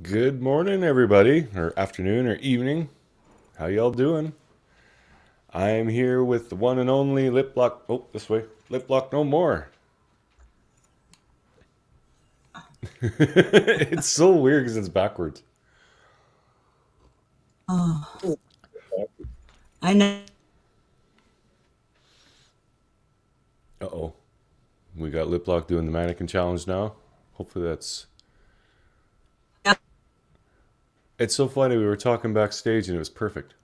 Good morning, everybody, or afternoon, or evening. How y'all doing? I am here with the one and only Liplock. Oh, this way. Liplocked NoMore. It's so weird because it's backwards. Oh, I know. Uh-oh. We got Liplock doing the mannequin challenge now. Hopefully that's... It's so funny. We were talking backstage and it was perfect.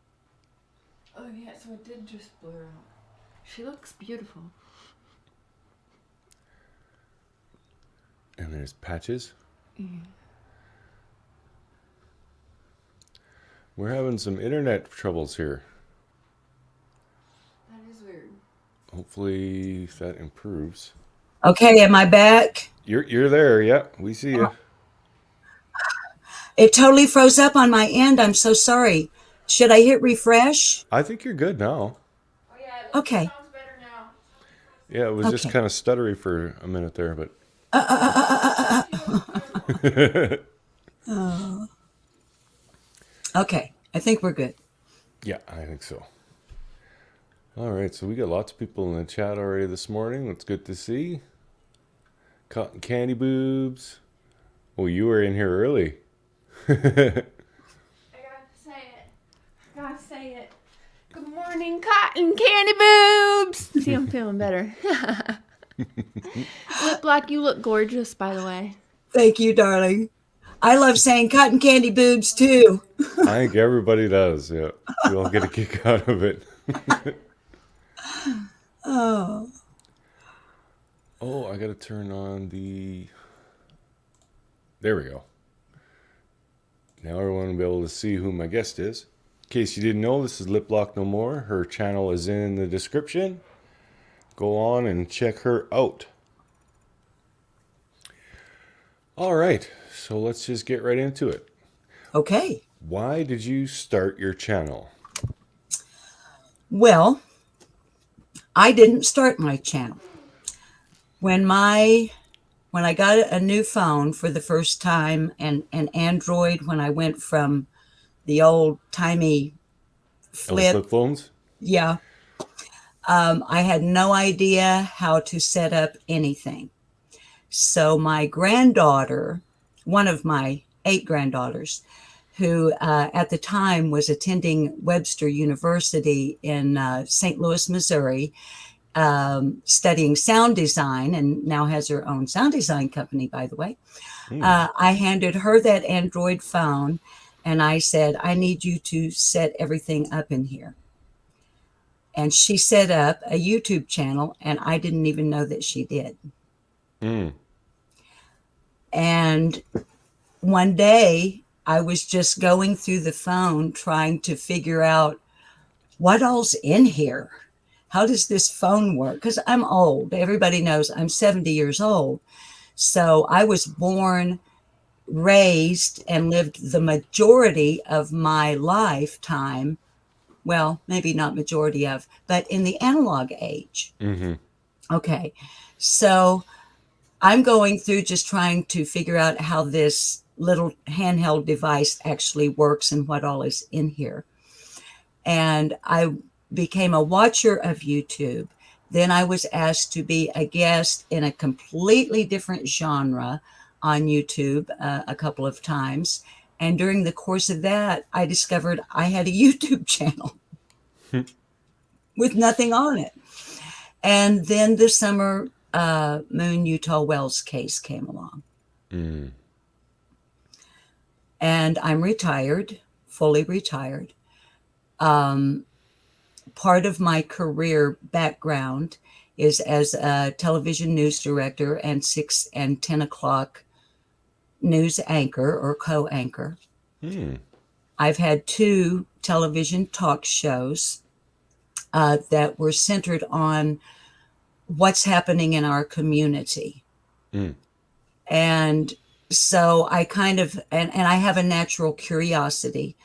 Oh yeah, so it did just blur out. She looks beautiful. And there's Patches. We're having some internet troubles here. That is weird. Hopefully that improves. Okay, am I back? You're there, yeah. We see you. It totally froze up on my end. I'm so sorry. Should I hit refresh? I think you're good now. Oh yeah, it Okay. sounds better now. Yeah, it was just Okay. kind of stuttery for a minute there, but She looks beautiful. Oh, okay. I think we're good. yeah, I think so. All right, so we got lots of people in the chat already this morning. That's good to see. Cotton candy boobs. Oh, you were in here early. I gotta say it. I gotta say it. Good morning, cotton candy boobs. See, I'm feeling better. Liplock, you look gorgeous, by the way. Thank you, darling. I love saying cotton candy boobs too. I think everybody does. Yeah, we all get a kick out of it. Oh, Oh, I gotta turn on the. There we go. Now everyone will be able to see who my guest is. In case you didn't know, this is Liplocked NoMore. Her channel is in the description. Go on and check her out. All right, so let's just get right into it. okay. Why did you start your channel? Well, I didn't start my channel. When I got a new phone for the first time, and an Android, when I went from the old timey Oh, the flip, flip phones? yeah, I had no idea how to set up anything. So my granddaughter, one of my 8 granddaughters, who at the time was attending Webster University in St. Louis, Missouri, studying sound design, and now has her own sound design company, by the way. Hmm. I handed her that Android phone and I said, I need you to set everything up in here. And she set up a YouTube channel, and I didn't even know that she did. Hmm. And one day I was just going through the phone trying to figure out what all's in here. How does this phone work? Because I'm old. Everybody knows I'm 70 years old. So I was born, raised, and lived the majority of my lifetime. Well, maybe not majority of, but in the analog age. Mm-hmm. Okay. So I'm going through just trying to figure out how this little handheld device actually works and what all is in here. And I became a watcher of YouTube. Then I was asked to be a guest in a completely different genre on YouTube a couple of times. And during the course of that, I discovered I had a YouTube channel with nothing on it. And then the summer Moon Utah Wells case came along. Mm. And I'm retired, fully retired. Um, Part of my career background is as a television news director and 6 and 10 o'clock news anchor or co-anchor. Hmm. I've had 2 television talk shows that were centered on what's happening in our community. Hmm. And so I kind of, and I have a natural curiosity.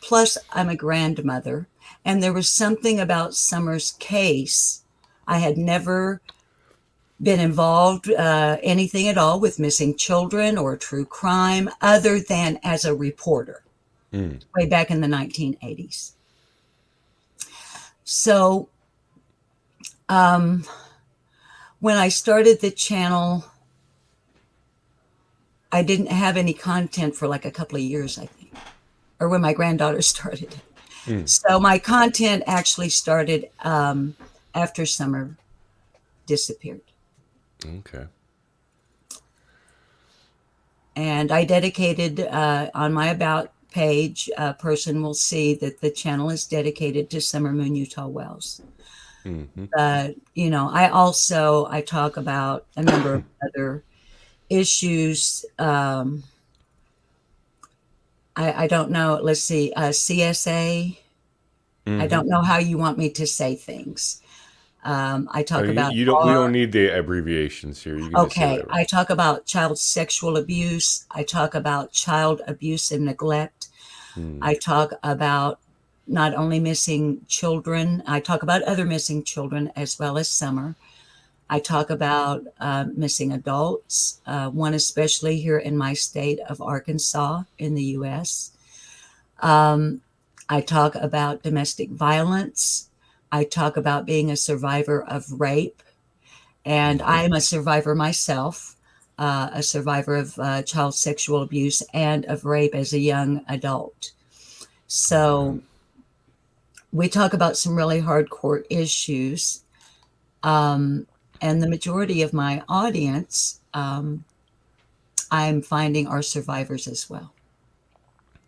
Plus, I'm a grandmother. And there was something about Summer's case. I had never been involved anything at all with missing children or true crime other than as a reporter Mm. way back in the 1980s. So when I started the channel, I didn't have any content for like a couple of years, I think, or when my granddaughter started. Mm. So my content actually started after Summer disappeared. Okay. And I dedicated on my About page, a person will see that the channel is dedicated to Summer Moon Utah Wells. Mm-hmm. You know, I talk about a number of other issues. I don't know. Let's see. CSA. I Mm-hmm. don't know how you want me to say things. I talk about You don't. We don't need the abbreviations here. You can just say okay. whatever. I talk about child sexual abuse. I talk about child abuse and neglect. Mm. I talk about not only missing children, I talk about other missing children as well as Summer. I talk about missing adults, one especially here in my state of Arkansas in the U.S. I talk about domestic violence. I talk about being a survivor of rape. And I'm a survivor myself, a survivor of child sexual abuse and of rape as a young adult. So we talk about some really hardcore issues. And the majority of my audience, I'm finding are survivors as well.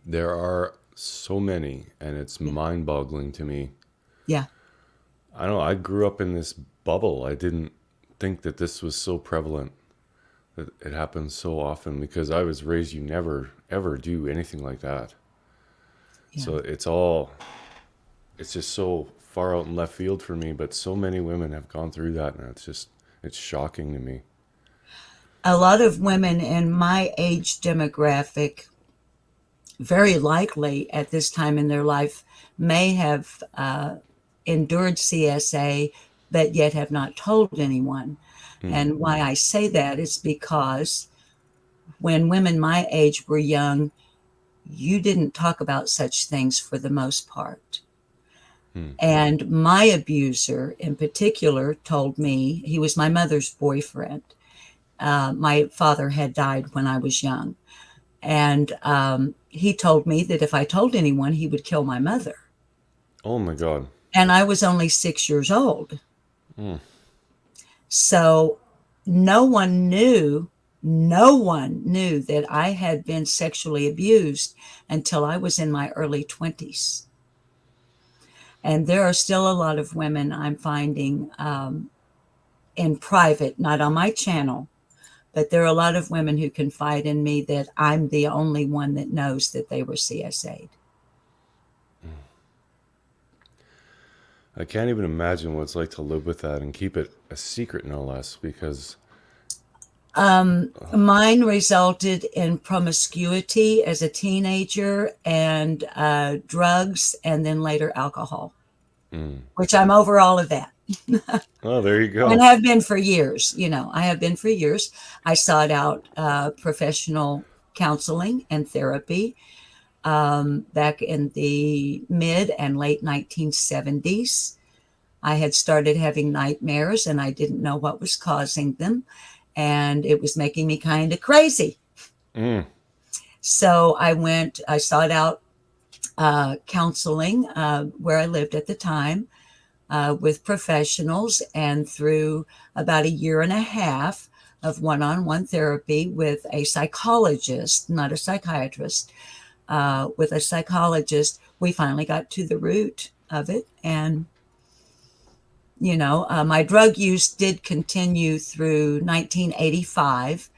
There are so many, and it's mind-boggling to me. Yeah. I don't know. I grew up in this bubble. I didn't think that this was so prevalent. That it happens so often because I was raised you never ever do anything like that. Yeah. So it's just so far out in left field for me. But so many women have gone through that, and it's shocking to me. A lot of women in my age demographic, very likely at this time in their life, may have endured CSA, but yet have not told anyone. And why I say that is because when women my age were young, you didn't talk about such things for the most part. And my abuser in particular told me, he was my mother's boyfriend. My father had died when I was young. And he told me that if I told anyone, he would kill my mother. Oh my God. And I was only 6 years old. So no one knew that I had been sexually abused until I was in my early 20s. And there are still a lot of women I'm finding in private, not on my channel, but there are a lot of women who confide in me that I'm the only one that knows that they were CSA'd. I can't even imagine what it's like to live with that and keep it a secret, no less, because mine resulted in promiscuity as a teenager and drugs, and then later alcohol, which I'm over all of that. oh, there you go. And have been for years. I have been for years. I sought out professional counseling and therapy back in the mid and late 1970s. I had started having nightmares and I didn't know what was causing them. And it was making me kind of crazy. So I sought out counseling where I lived at the time with professionals, and through about a year and a half of one-on-one therapy with a psychologist, not a psychiatrist, with a psychologist, we finally got to the root of it. And my drug use did continue through 1985,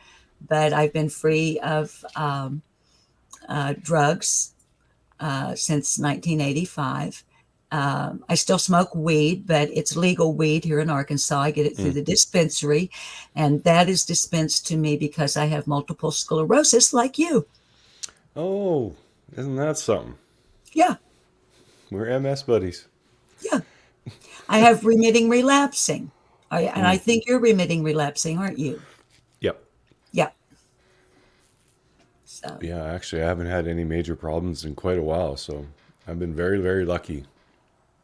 but I've been free of drugs since 1985. I still smoke weed, but it's legal weed here in Arkansas. I get it through the dispensary, and that is dispensed to me because I have multiple sclerosis like you. Oh, isn't that something? Yeah. We're MS buddies. Yeah. I have remitting relapsing. And I think you're remitting relapsing, aren't you? Yep. Yeah. So Yeah, actually, I haven't had any major problems in quite a while, so I've been very, very lucky.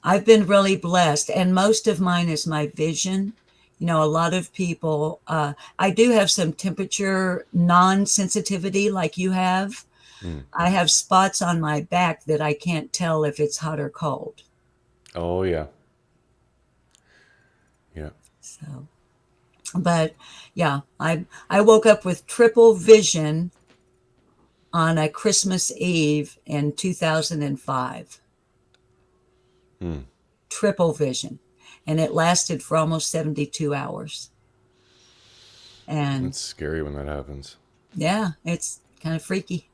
I've been really blessed, and most of mine is my vision. You know, a lot of people, I do have some temperature non-sensitivity like you have. Mm. I have spots on my back that I can't tell if it's hot or cold. Oh, yeah. Yeah. So, but yeah, I woke up with triple vision on a Christmas Eve in 2005. Mm. Triple vision, and it lasted for almost 72 hours. And It's scary when that happens. yeah, it's kind of freaky.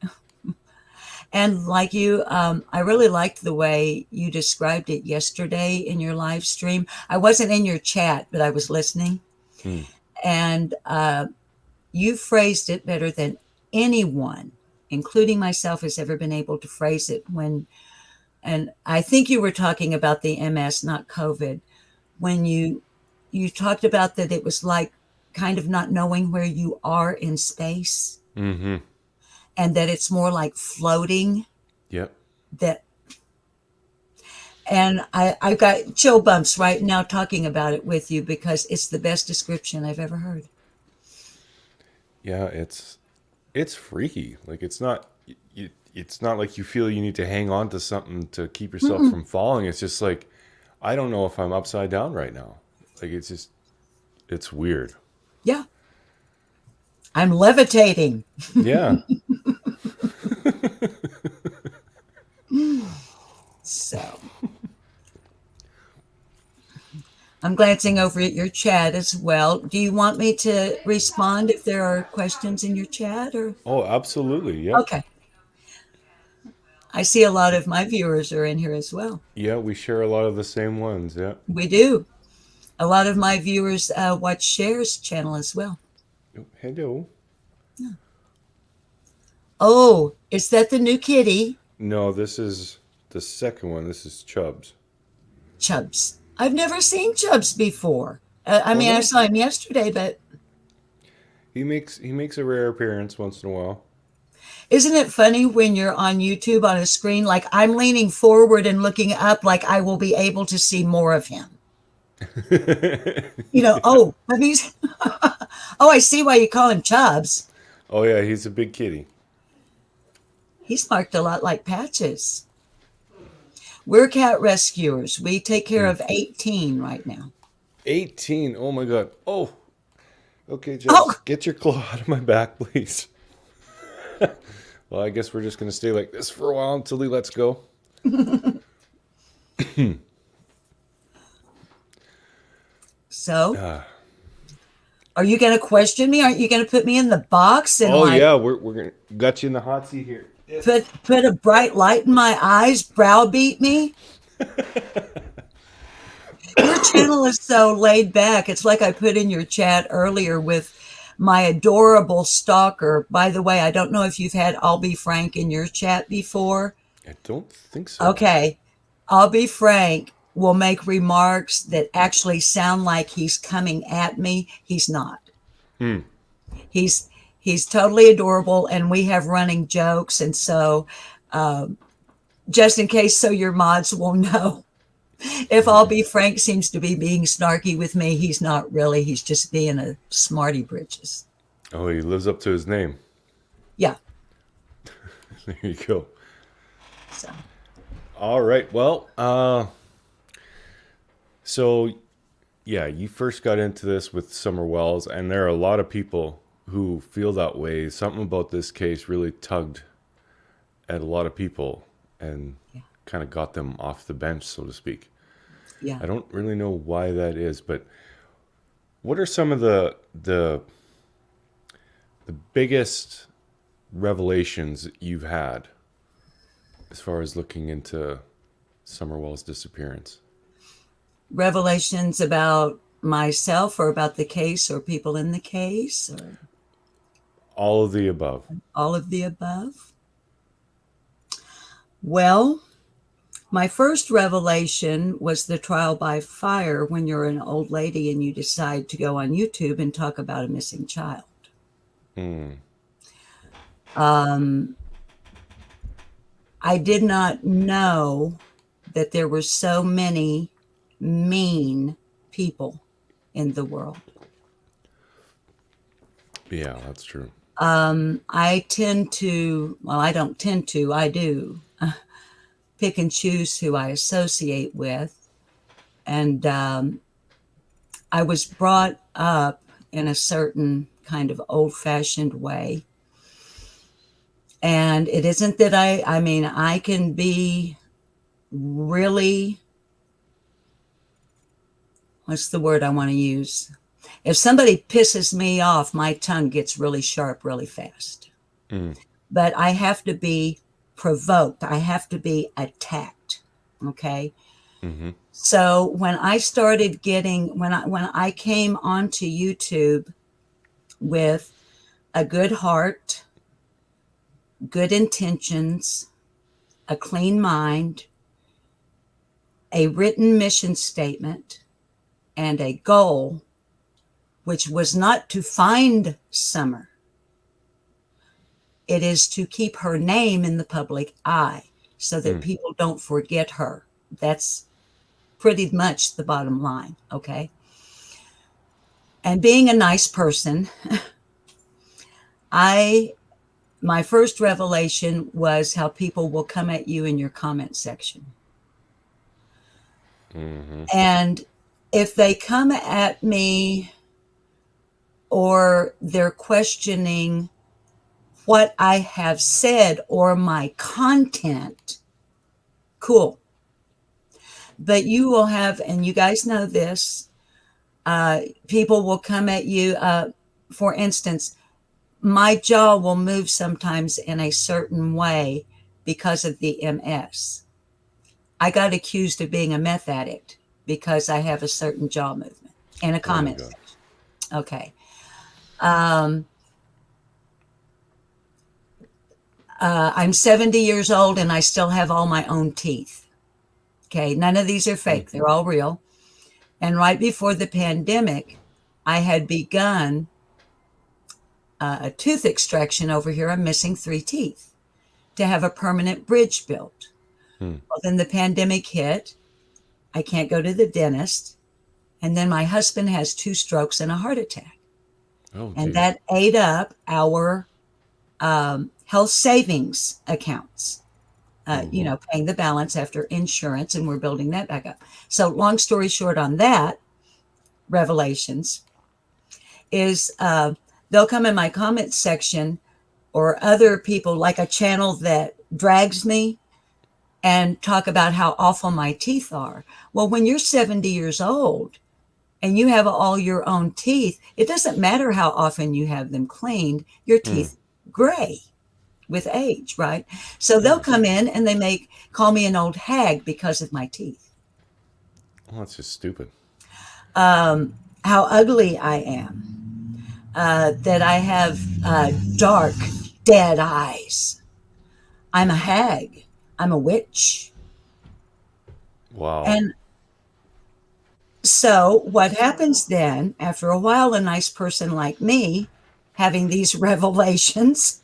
And like you, I really liked the way you described it yesterday in your live stream. I wasn't in your chat, but I was listening. Mm. And you phrased it better than anyone, including myself, has ever been able to phrase it. And I think you were talking about the MS, not COVID, when you talked about that it was like kind of not knowing where you are in space, Mm-hmm. and that it's more like floating. Yep. That, and I've got chill bumps right now talking about it with you because it's the best description I've ever heard. Yeah, it's freaky. Like it's not like you feel you need to hang on to something to keep yourself from falling. It's just like I don't know if I'm upside down right now. Like it's weird. Yeah. I'm levitating. Yeah. So I'm glancing over at your chat as well. Do you want me to respond if there are questions in your chat, or? Oh, absolutely. Yep. Okay. I see a lot of my viewers are in here as well. Yeah, we share a lot of the same ones. Yeah. We do. A lot of my viewers watch Cher's channel as well. Oh, hello. Oh, is that the new kitty? No, this is the second one. This is Chubbs. Chubbs. I've never seen Chubbs before. I mean, no? I saw him yesterday, but He makes a rare appearance once in a while. isn't it funny when you're on YouTube on a screen, like I'm leaning forward and looking up, like I will be able to see more of him. You know, oh, but he's, oh, I see why you call him Chubbs. Oh yeah, he's a big kitty. He's marked a lot like Patches. We're cat rescuers. We take care of 18 right now. 18. Oh my god. Oh. Okay, Jess, Oh. get your claw out of my back, please. Well, I guess we're just gonna stay like this for a while until he lets go. So, are you going to question me? Aren't you going to put me in the box and Oh like yeah, we're gonna got you in the hot seat here. put a bright light in my eyes, browbeat me? Your channel is so laid back. It's like I put in your chat earlier with my adorable stalker. By the way, I don't know if you've had I'll Be Frank in your chat before. I don't think so. Okay. I'll Be Frank will make remarks that actually sound like he's coming at me. He's not. He's totally adorable, and we have running jokes. And so just in case, so your mods will know, if I'll Be Frank seems to be being snarky with me, he's not really. He's just being a smarty britches. Oh, he lives up to his name. Yeah. There you go. So All right. Well, so yeah, you first got into this with Summer Wells, and there are a lot of people who feel that way. Something about this case really tugged at a lot of people and kind of got them off the bench, so to speak. yeah. I don't really know why that is, but what are some of the biggest revelations that you've had as far as looking into Summer Wells' disappearance? Revelations about myself or about the case or people in the case or All of the above. all of the above? Well, My first revelation was the trial by fire when you're an old lady and you decide to go on YouTube and talk about a missing child. Mm. I did not know that there were so many mean people in the world. Yeah, that's true. I do pick and choose who I associate with. And I was brought up in a certain kind of old-fashioned way. And it isn't that I can be really, what's the word I want to use? If somebody pisses me off, my tongue gets really sharp really fast. Mm. But I have to be provoked. I have to be attacked. Okay. Mm-hmm. So when I started when I came onto YouTube with a good heart, good intentions, a clean mind, a written mission statement, and a goal, which was not to find Summer. It is to keep her name in the public eye so that people don't forget her. That's pretty much the bottom line, okay? And being a nice person, my first revelation was how people will come at you in your comment section. Mm-hmm. And if they come at me or they're questioning what I have said or my content, cool. But you will have, and you guys know this, people will come at you. For instance, my jaw will move sometimes in a certain way because of the MS. I got accused of being a meth addict because I have a certain jaw movement in a comment section. Okay. I'm 70 years old and I still have all my own teeth. Okay. None of these are fake. They're all real. And right before the pandemic, I had begun a tooth extraction over here. I'm missing 3 teeth to have a permanent bridge built. Well, then the pandemic hit. I can't go to the dentist. And then my husband has 2 strokes and a heart attack. Oh, and geez. that ate up our health savings accounts, paying the balance after insurance, and we're building that back up. So long story short on that, revelations is they'll come in my comment section or other people like a channel that drags me and talk about how awful my teeth are. Well, when you're 70 years old and you have all your own teeth, it doesn't matter how often you have them cleaned, your teeth gray with age, right? So they'll come in and they call me an old hag because of my teeth. Well, that's just stupid. How ugly I am, that I have dark, dead eyes. I'm a hag. I'm a witch. Wow. And so what happens then, after a while, a nice person like me having these revelations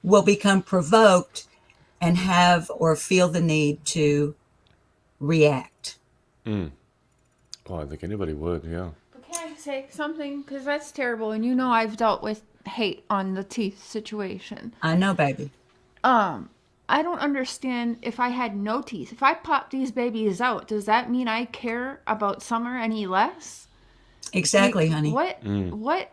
will become provoked and have or feel the need to react. Well, I think anybody would, yeah. But can I say something? Because that's terrible. And you know I've dealt with hate on the teeth situation. I know, baby. I don't understand if I had no teeth. If I pop these babies out, does that mean I care about Summer any less? Exactly, Like, honey. What?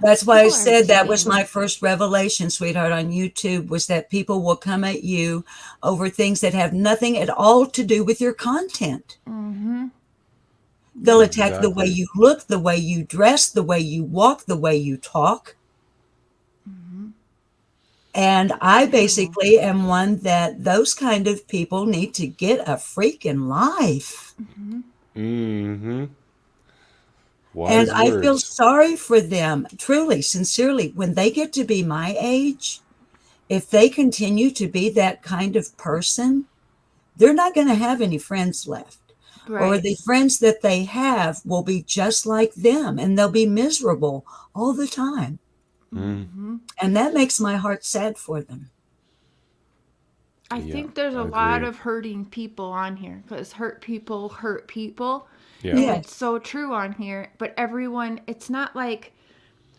That's why I People are said that was kidding. my first revelation, sweetheart, on YouTube, was that people will come at you over things that have nothing at all to do with your content. They'll attack the way Exactly. you look, the way you dress, the way you walk, the way you talk. And I basically am one that those kind of people need to get a freaking life. Mm-hmm. And Wise I feel words. sorry for them, truly, sincerely, when they get to be my age if they continue to be that kind of person, they're not going to have any friends left. Or Right. the friends that they have will be just like them, and they'll be miserable all the time. Mm-hmm. And that makes my heart sad for them. I Yeah, think there's a I lot agree. of hurting people on here because hurt people hurt people. Yeah. And Yeah. it's so true on here. But everyone, it's not like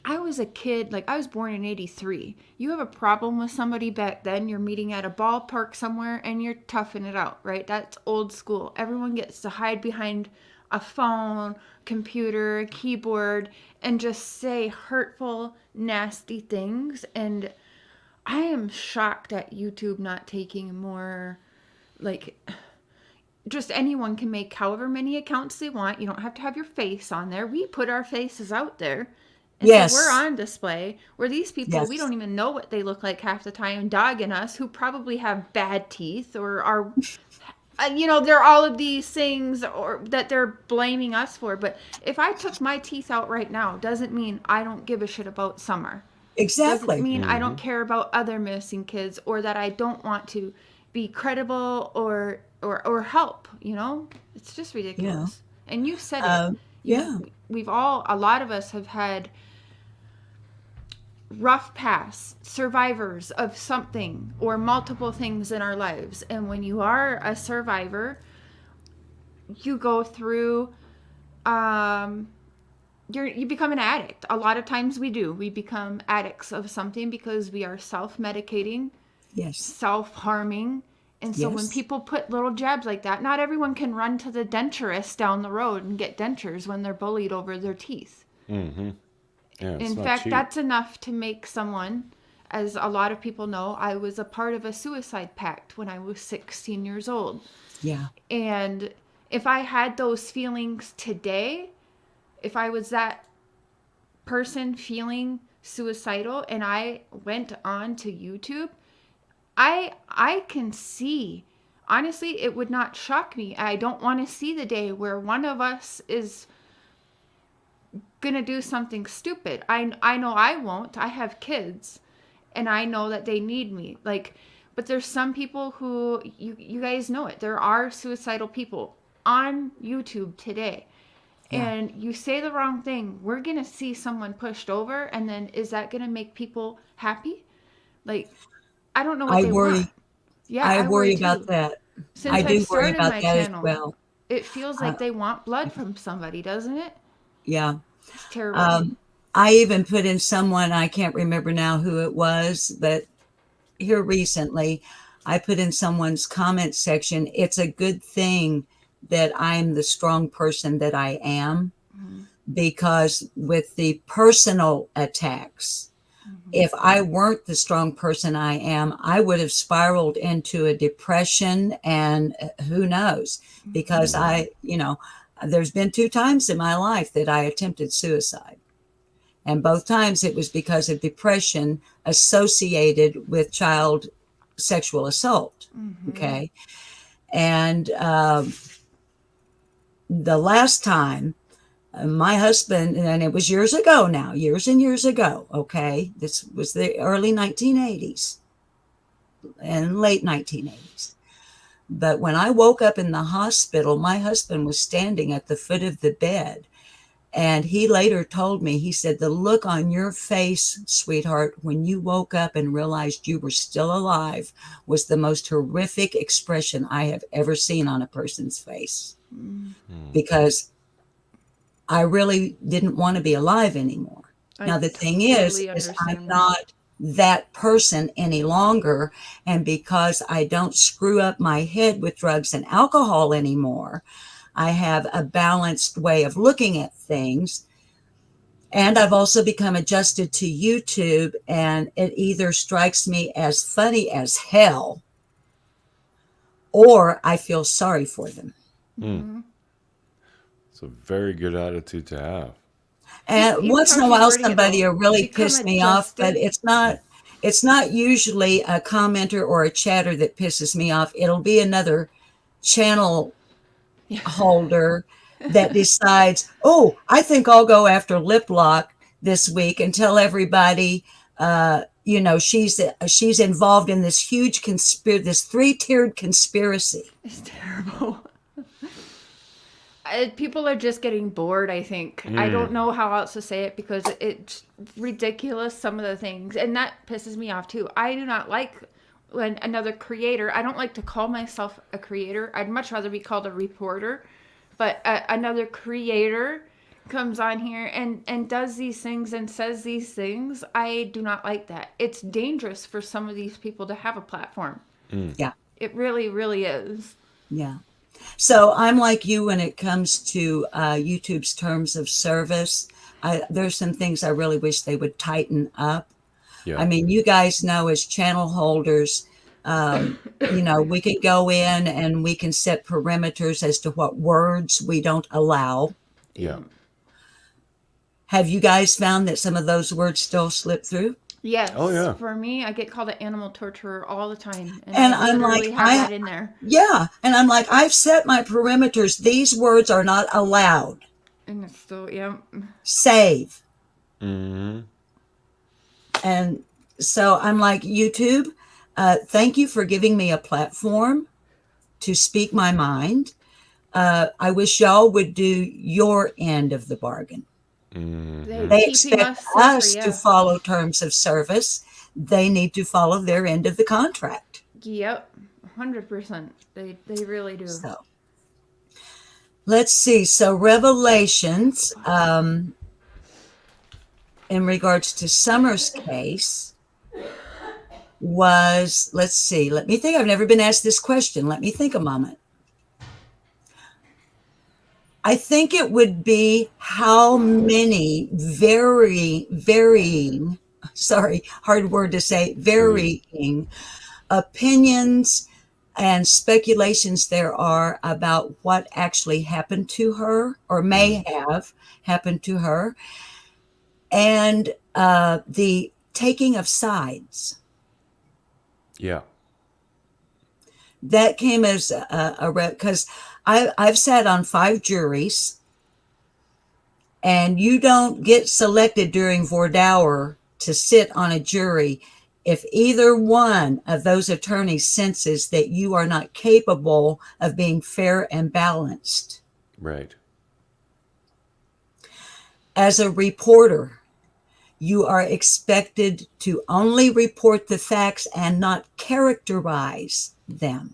I was a kid, like I was born in 83. You have a problem with somebody back then, you're meeting at a ballpark somewhere and you're toughing it out, right? That's old school. Everyone gets to hide behind a phone, computer, keyboard, and just say hurtful, nasty things. And I am shocked at YouTube not taking more, like, just anyone can make however many accounts they want. You don't have to have your face on there. We put our faces out there. And so we're Yes. on display where these people, we Yes. don't even know what they look like half the time, dogging us, who probably have bad teeth or are, they're all of these things or that they're blaming us for. But if I took my teeth out right now, doesn't mean I don't give a shit about summer. Doesn't Exactly. mean I don't care about other missing kids or that I don't want to be credible or help, It's just Yeah. ridiculous. And you said it. Yeah. A lot of us have had rough past, survivors of something or multiple things in our lives. And when you are a survivor, you go through you become an addict. A lot of times we do. We become addicts of something because we are self-medicating, Yes. self-harming. And so when Yes. people put little jabs like that, not everyone can run to the denturist down the road and get dentures when they're bullied over their teeth. Mm-hmm. Yeah, it's In not fact, cheap. that's enough to make someone, as a lot of people know, I was a part of a suicide pact when I was 16 years old. Yeah. And if I had those feelings today, if I was that person feeling suicidal and I went on to YouTube, I can see, honestly, it would not shock me. I don't want to see the day where one of us is gonna do something stupid. I know I won't. I have kids and I know that they need me. But there's some people who you guys know it. There are suicidal people on YouTube today. Yeah. And you say the wrong thing, we're going to see someone pushed over, and then is that going to make people happy? I don't know what I they want. worry. Yeah, I I worry worry about too. that. I Since I've do worry started about my that as channel, well. it feels like they want blood from somebody, doesn't it? Yeah. It's terrible. I even put in someone, I can't remember now who it was, but here recently, I put in someone's comment section, it's a good thing that I'm the strong person that I am, because with the personal attacks, if I weren't the strong person I am, I would have spiraled into a depression and who knows, because there's been 2 times in my life that I attempted suicide. And both times it was because of depression associated with child sexual assault. Okay. And the last time, my husband, and it was years ago now, years and years ago. Okay. This was the early 1980s and late 1980s. But when I woke up in the hospital, my husband was standing at the foot of the bed. And he later told me, he said, the look on your face, sweetheart, when you woke up and realized you were still alive was the most horrific expression I have ever seen on a person's face. Because I really didn't want to be alive anymore. Now, the thing is I'm not that person any longer. And because I don't screw up my head with drugs and alcohol anymore, I have a balanced way of looking at things. And I've also become adjusted to YouTube, and it either strikes me as funny as hell or I feel sorry for them. It's a very good attitude to have. And once in a while, somebody will really piss me off, but it's not usually a commenter or a chatter that pisses me off. It'll be another channel holder that decides, oh, I think I'll go after Liplock this week and tell everybody she's involved in this huge this 3-tiered conspiracy. It's terrible. People are just getting bored, I think. I don't know how else to say it because it's ridiculous, some of the things. And that pisses me off, too. I do not like when another creator, I don't like to call myself a creator. I'd much rather be called a reporter. But another creator comes on here and does these things and says these things. I do not like that. It's dangerous for some of these people to have a platform. Yeah. It really, really is. Yeah. So I'm like you when it comes to YouTube's terms of service. There's some things I really wish they would tighten up. Yeah. I mean, you guys know as channel holders, we can go in and we can set perimeters as to what words we don't allow. Yeah. Have you guys found that some of those words still slip through? Yes. Oh, yeah. For me, I get called an animal torturer all the time. And I I'm literally like, have that in there. Yeah. And I'm like, I've set my perimeters. These words are not allowed. And it's still, yeah. Save. Mm-hmm. And so I'm like, YouTube, thank you for giving me a platform to speak my mind. I wish y'all would do your end of the bargain. Mm-hmm. They expect us to follow terms of service. They need to follow their end of the contract. Yep. 100%. They really do. So let's see. So Revelations, in regards to Summer's case, was, let's see, let me think. I've never been asked this question. Let me think a moment. I think it would be how many varying, sorry, hard word to say, varying opinions and speculations there are about what actually happened to her or may have happened to her, and the taking of sides. Yeah. That came as because I've sat on 5 juries, and you don't get selected during Vordaur to sit on a jury if either one of those attorneys senses that you are not capable of being fair and balanced. Right. As a reporter, you are expected to only report the facts and not characterize them.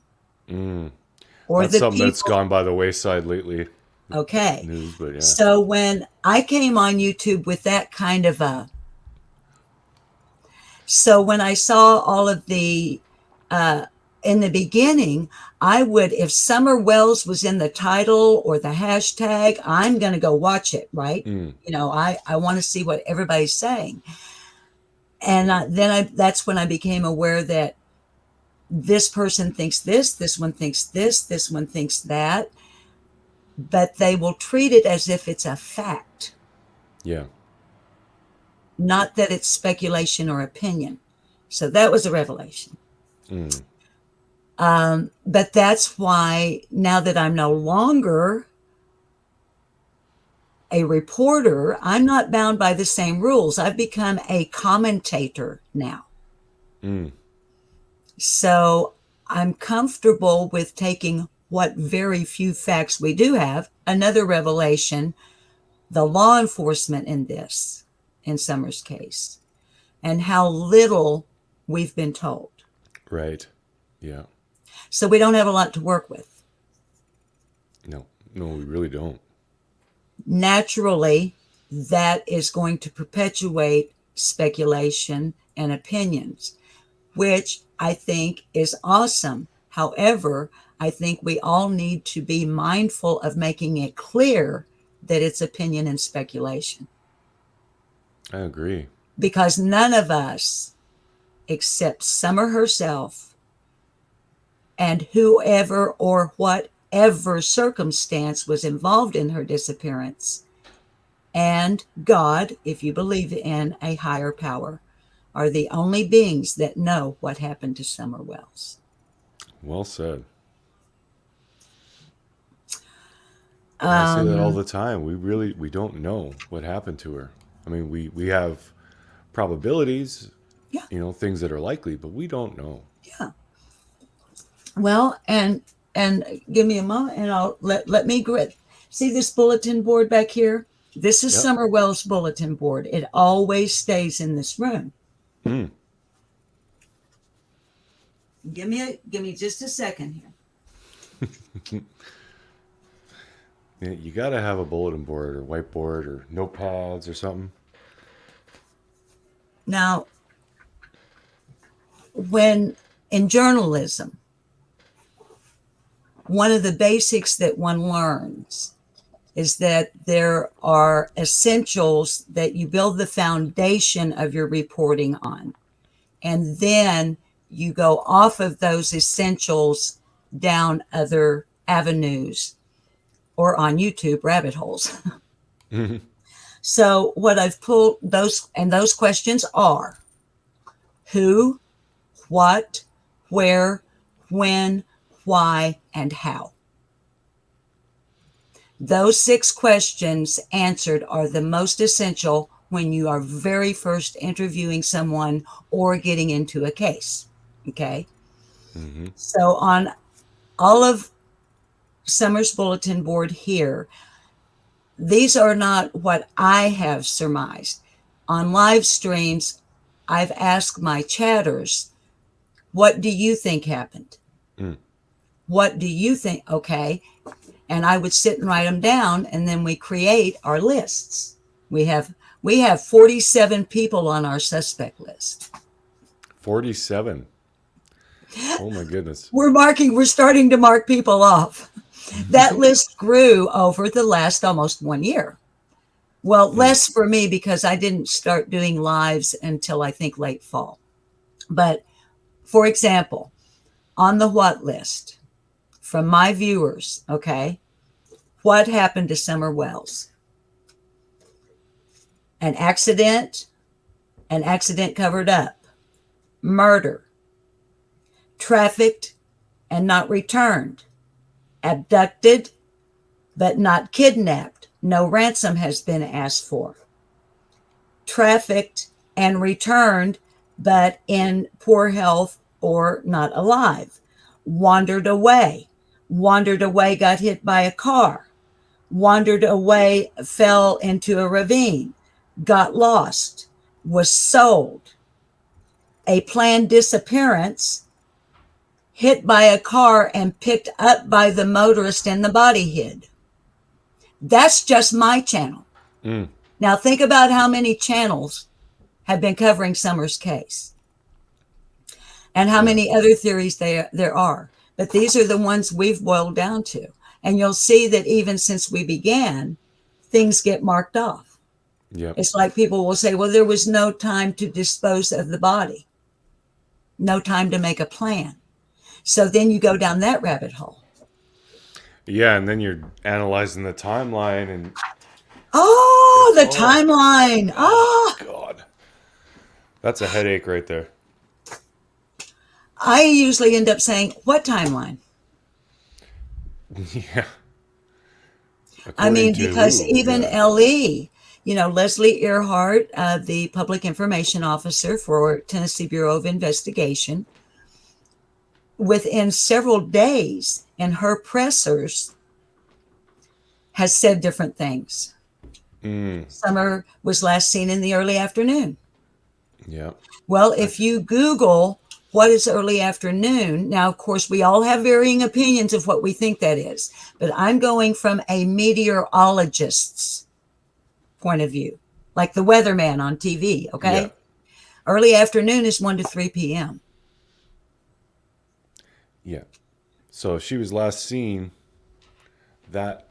Or that's the something people, that's gone by the wayside lately. Okay. News, but yeah. So when I came on YouTube with that kind of so when I saw all of the, in the beginning, I would, if Summer Wells was in the title or the hashtag, I'm going to go watch it, right? I want to see what everybody's saying. And that's when I became aware that this person thinks this one thinks this one thinks that, but they will treat it as if it's a fact. Yeah. Not that it's speculation or opinion. So that was a revelation. But that's why now that I'm no longer a reporter, I'm not bound by the same rules. I've become a commentator now. So I'm comfortable with taking what very few facts we do have. Another revelation, the law enforcement in Summer's case, and how little we've been told. Right. Yeah. So we don't have a lot to work with. No, we really don't. Naturally, that is going to perpetuate speculation and opinions, which I think is awesome. However, I think we all need to be mindful of making it clear that it's opinion and speculation. I agree. Because none of us, except Summer herself and whoever or whatever circumstance was involved in her disappearance, and God, if you believe in a higher power, are the only beings that know what happened to Summer Wells. Well said. I say that all the time. We don't know what happened to her. I mean, we have probabilities, Yeah. You know, things that are likely, but we don't know. Yeah. Well, and give me a moment, and I'll let me grit. See this bulletin board back here? This is Yep. Summerwell's bulletin board. It always stays in this room. Mm. Give me just a second here. Yeah, you got to have a bulletin board or whiteboard or notepads or something. Now, when in journalism, one of the basics that one learns is that there are essentials that you build the foundation of your reporting on. And then you go off of those essentials down other avenues or on YouTube rabbit holes. Mm-hmm. So what I've pulled those questions are who, what, where, when, why, and how. Those 6 questions answered are the most essential when you are very first interviewing someone or getting into a case. Okay. Mm-hmm. So on all of Summer's bulletin board here, these are not what I have surmised. On live streams, I've asked my chatters, what do you think happened? Mm. What do you think? Okay. And I would sit and write them down, and then we create our lists. We have 47 people on our suspect list. 47. Oh my goodness. We're starting to mark people off. That list grew over the last almost 1 year. Well, less for me because I didn't start doing lives until I think late fall. But for example, on the what list from my viewers, okay, what happened to Summer Wells? An accident covered up, murder, trafficked and not returned, abducted but not kidnapped, no ransom has been asked for, trafficked and returned but in poor health or not alive, wandered away, got hit by a car, wandered away, fell into a ravine, got lost, was sold, a planned disappearance, hit by a car and picked up by the motorist and the body hid. That's just my channel. Mm. Now think about how many channels have been covering Summer's case and how many other theories there are. But these are the ones we've boiled down to. And you'll see that even since we began, things get marked off. Yep. It's like people will say, well, there was no time to dispose of the body, no time to make a plan. So then you go down that rabbit hole. Yeah, and then you're analyzing the timeline and Oh, the timeline. Oh, God. That's a headache right there. I usually end up saying, what timeline? Yeah. I mean, According to because who? even Yeah. LE, Leslie Earhart, the public information officer for Tennessee Bureau of Investigation, within several days in her pressers has said different things. Mm. Summer was last seen in the early afternoon. Yeah. Well, if you Google what is early afternoon, now, of course, we all have varying opinions of what we think that is, but I'm going from a meteorologist's point of view, like the weatherman on TV, okay? Yeah. Early afternoon is 1 to 3 p.m. Yeah. So she was last seen that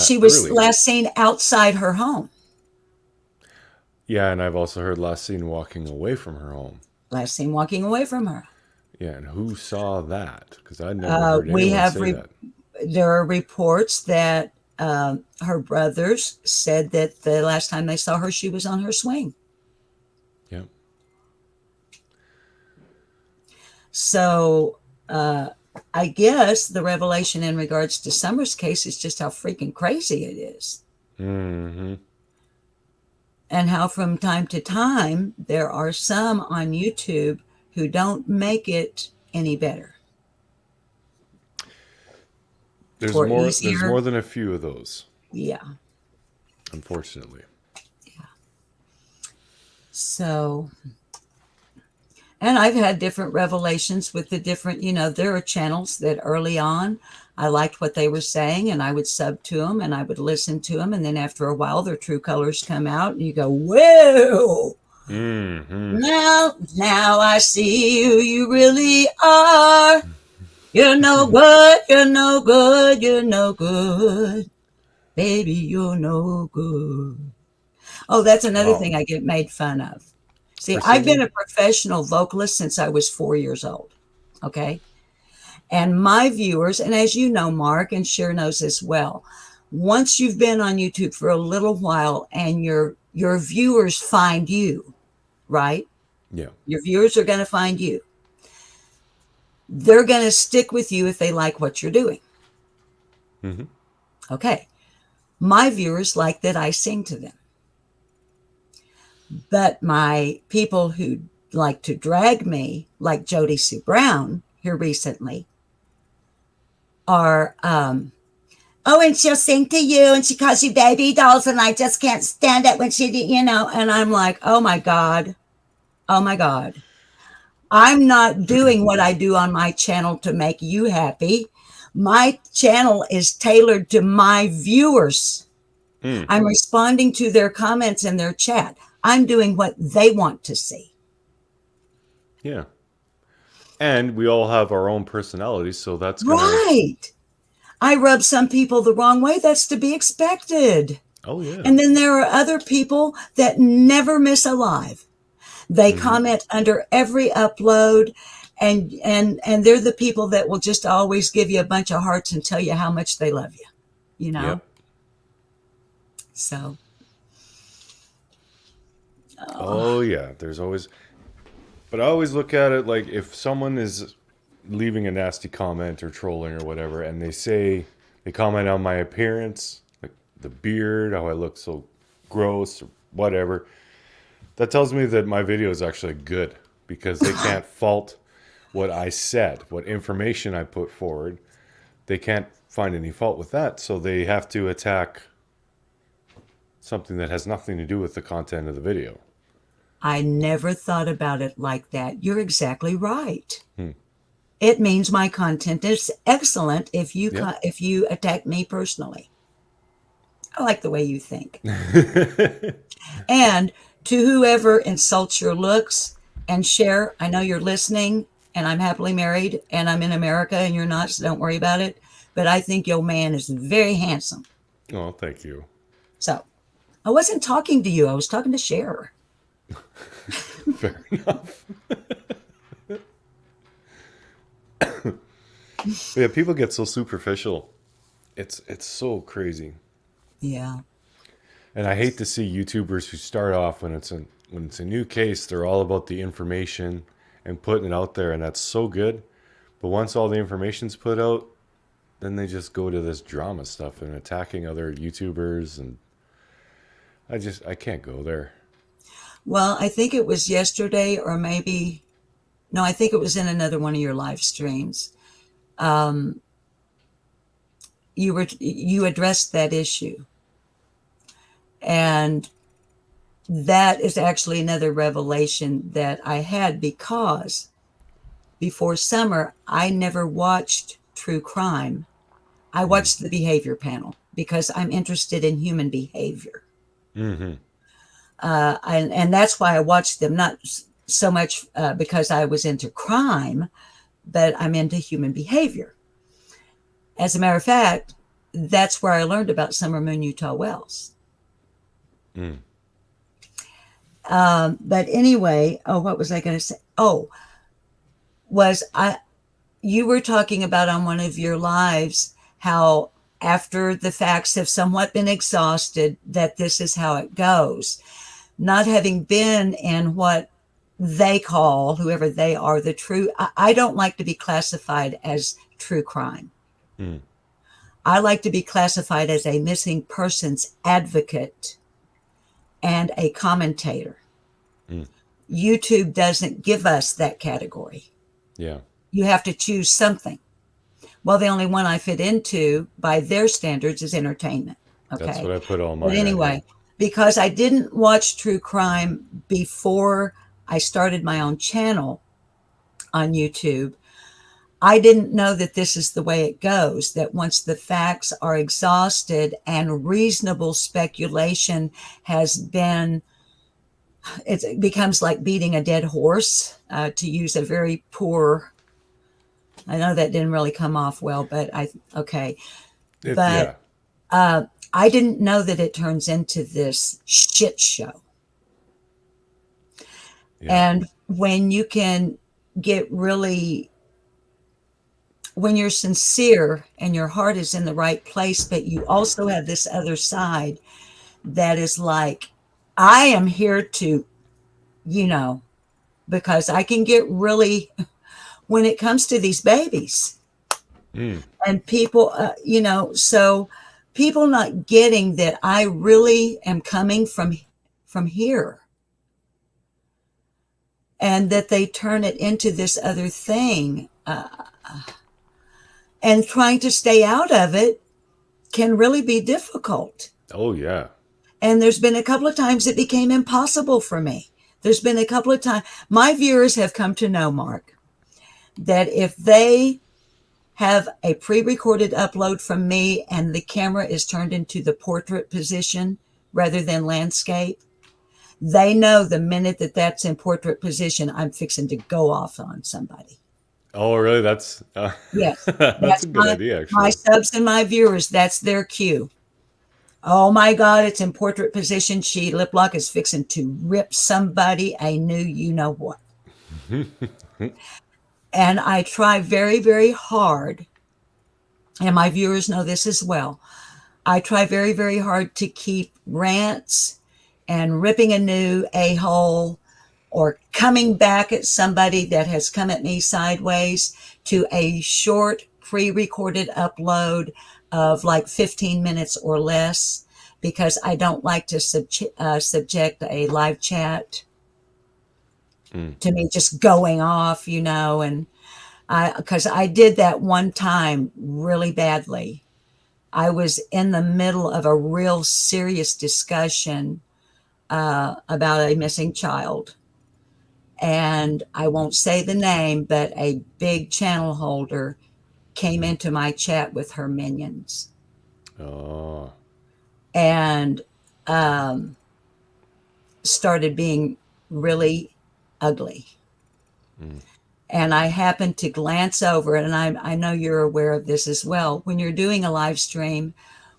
She was early. last seen outside her home. Yeah, and I've also heard last seen walking away from her home. Last seen walking away from her. Yeah, and who saw that? Because I never heard We anyone have say that. there are reports that her brothers said that the last time they saw her, she was on her swing. Yeah. So I guess the revelation in regards to Summer's case is just how freaking crazy it is. Mm-hmm. and how from time to time there are some on YouTube who don't make it any better There's or more. There's easier. more than a few of those, Yeah. unfortunately. So, and I've had different revelations with the different, there are channels that early on I liked what they were saying and I would sub to them and I would listen to them. And then after a while, their true colors come out and you go, whoa, Mm-hmm. now I see who you really are. You're no good, you're no good, you're no good. Baby, you're no good. Oh, that's another Wow. thing I get made fun of. See, For I've been singing? a professional vocalist since I was 4 years old. Okay. And my viewers, and as you know, Mark, and Cher knows as well, once you've been on YouTube for a little while and your viewers find you, right? Yeah. Your viewers are going to find you. They're going to stick with you if they like what you're doing. Mm-hmm. Okay. My viewers like that I sing to them. But my people who like to drag me, like JodieSue Brown here recently, are, oh, and she'll sing to you and she calls you baby dolls and I just can't stand it when she, and I'm like, oh my God. I'm not doing what I do on my channel to make you happy. My channel is tailored to my viewers. I'm responding to their comments in their chat. I'm doing what they want to see. Yeah. And we all have our own personalities, so that's gonna. Right. I rub some people the wrong way. That's to be expected. Oh yeah. And then there are other people that never miss a live. They comment under every upload, and they're the people that will just always give you a bunch of hearts and tell you how much they love you. Yep. So. Oh yeah. There's always. But I always look at it like if someone is leaving a nasty comment or trolling or whatever, and they comment on my appearance, like the beard, how I look so gross or whatever, that tells me that my video is actually good because they can't fault what I said, what information I put forward. They can't find any fault with that, so they have to attack something that has nothing to do with the content of the video. I never thought about it like that. You're exactly right. It means my content is excellent if you attack me personally. I like the way you think. And to whoever insults your looks, and Cher, I know you're listening, and I'm happily married, and I'm in America, and you're not, so don't worry about it. But I think your man is very handsome. Oh, thank you. So I wasn't talking to you. I was talking to Cher. Fair enough. Yeah, people get so superficial. It's so crazy. Yeah. And I hate to see YouTubers who start off when it's a new case, they're all about the information and putting it out there, and that's so good. But once all the information's put out, then they just go to this drama stuff and attacking other YouTubers, and I can't go there. Well, I think it was yesterday, or maybe, no, I think it was in another one of your live streams. You addressed that issue. And that is actually another revelation that I had, because before summer, I never watched true crime. I watched the behavior panel because I'm interested in human behavior. Mm-hmm. And that's why I watched them, not so much because I was into crime, but I'm into human behavior. As a matter of fact, that's where I learned about Summer Moon Utah Wells. But anyway, what was I going to say? You were talking about on one of your lives how after the facts have somewhat been exhausted, that this is how it goes. Not having been in what they call, whoever they are, the true, I don't like to be classified as true crime. I like to be classified as a missing persons advocate. and a commentator. Mm. YouTube doesn't give us that category. Yeah. You have to choose something. Well, the only one I fit into by their standards is entertainment. Okay. That's what I put all But mine anyway, because I didn't watch true crime before I started my own channel on YouTube, I didn't know that this is the way it goes, that once the facts are exhausted and reasonable speculation has been, it becomes like beating a dead horse, to use a very poor, I know that didn't really come off well, but okay. But yeah. I didn't know that it turns into this shit show. Yeah. And when you can get really, when you're sincere and your heart is in the right place, but you also have this other side that is like, I am here to, because I can get really, when it comes to these babies and people, so people not getting that I really am coming from here, and that they turn it into this other thing, and trying to stay out of it can really be difficult. Oh, yeah. And there's been a couple of times it became impossible for me. There's been a couple of times my viewers have come to know, Mark, that if they have a pre-recorded upload from me and the camera is turned into the portrait position rather than landscape, they know the minute that that's in portrait position, I'm fixing to go off on somebody. Oh, really? That's Yes, that's a good idea, actually. My subs and my viewers, that's their cue. Oh my God, it's in portrait position. Liplock is fixing to rip somebody a new you know what. And I try very, very hard, and my viewers know this as well. I try very, very hard to keep rants and ripping a new a-hole or coming back at somebody that has come at me sideways to a short pre-recorded upload of like 15 minutes or less, because I don't like to subject a live chat to me just going off, and because I did that one time really badly. I was in the middle of a real serious discussion about a missing child. And I won't say the name, but a big channel holder came into my chat with her minions. Oh. And started being really ugly. And I happened to glance over, and I know you're aware of this as well. When you're doing a live stream,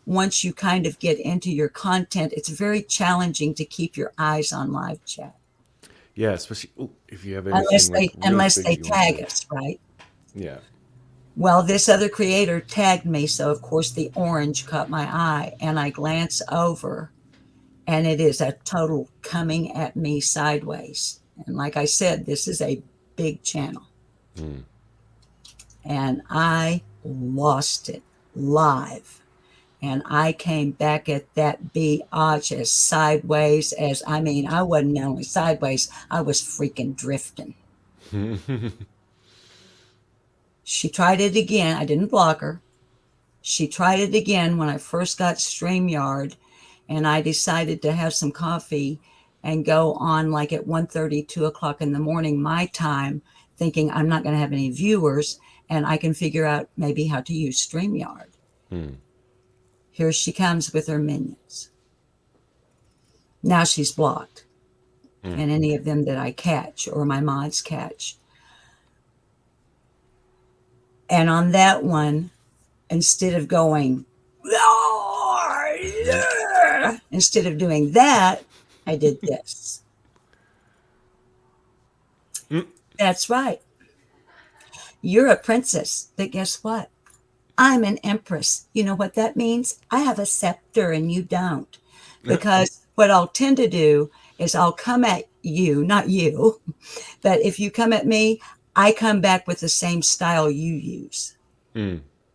once you kind of get into your content, it's very challenging to keep your eyes on live chat. Yeah, especially if you have anything unless they tag us, right? Yeah. Well, this other creator tagged me, so of course the orange caught my eye, and I glance over, and it is a total coming at me sideways. And like I said, this is a big channel. And I lost it live. And I came back at that biatch as sideways as, I wasn't only sideways, I was freaking drifting. She tried it again. I didn't block her. She tried it again when I first got StreamYard, and I decided to have some coffee and go on like at 1:30, 2 o'clock in the morning, my time, thinking I'm not going to have any viewers and I can figure out maybe how to use StreamYard. Here she comes with her minions. Now she's blocked. And any of them that I catch or my mods catch. And on that one, instead of going, instead of doing that, I did this. That's right. You're a princess, but guess what? I'm an empress. You know what that means? I have a scepter and you don't. Because what I'll tend to do is I'll come at you, not you, but if you come at me, I come back with the same style you use.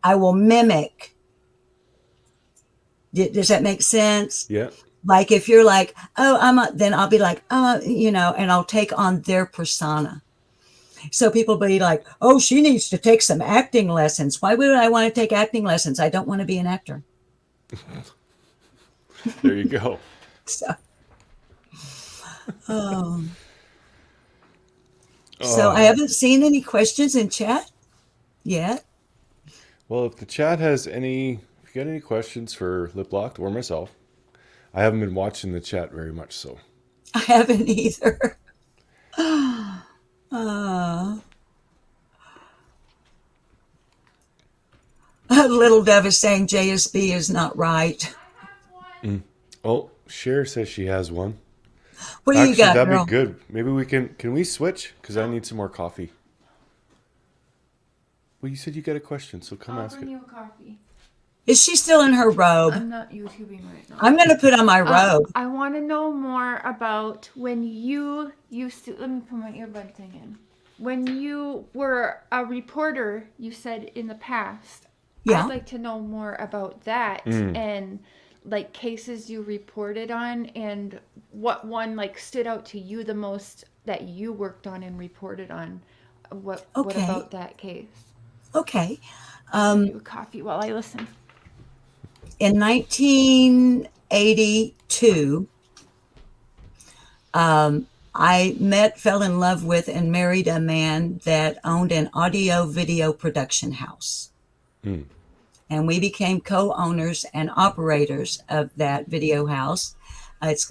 I will mimic. Does that make sense? Yeah. Like if you're like, oh, then I'll be like, and I'll take on their persona. So people be like, oh, she needs to take some acting lessons. Why would I want to take acting lessons? I don't want to be an actor. There you go. So, so I haven't seen any questions in chat yet. Well, if the chat has if you got any questions for Liplocked or myself, I haven't been watching the chat very much, so. I haven't either. Little Dove is saying JSB is not right. Oh, Cher says she has one. What do you got, that'd girl? be good. Maybe we can we switch? Because I need some more coffee. Well, you said you got a question, so come ask bring it. you a coffee. Is she still in her robe? I'm not YouTubing right now. I'm going to put on my robe. I want to know more about when you used to. Let me put my earbud thing in. When you were a reporter, you said in the past. Yeah. I'd like to know more about that and like cases you reported on and what one like stood out to you the most that you worked on and reported on. What about that case? Okay. Do a coffee while I listen. In 1982, I fell in love with, and married a man that owned an audio video production house. And we became co-owners and operators of that video house. He's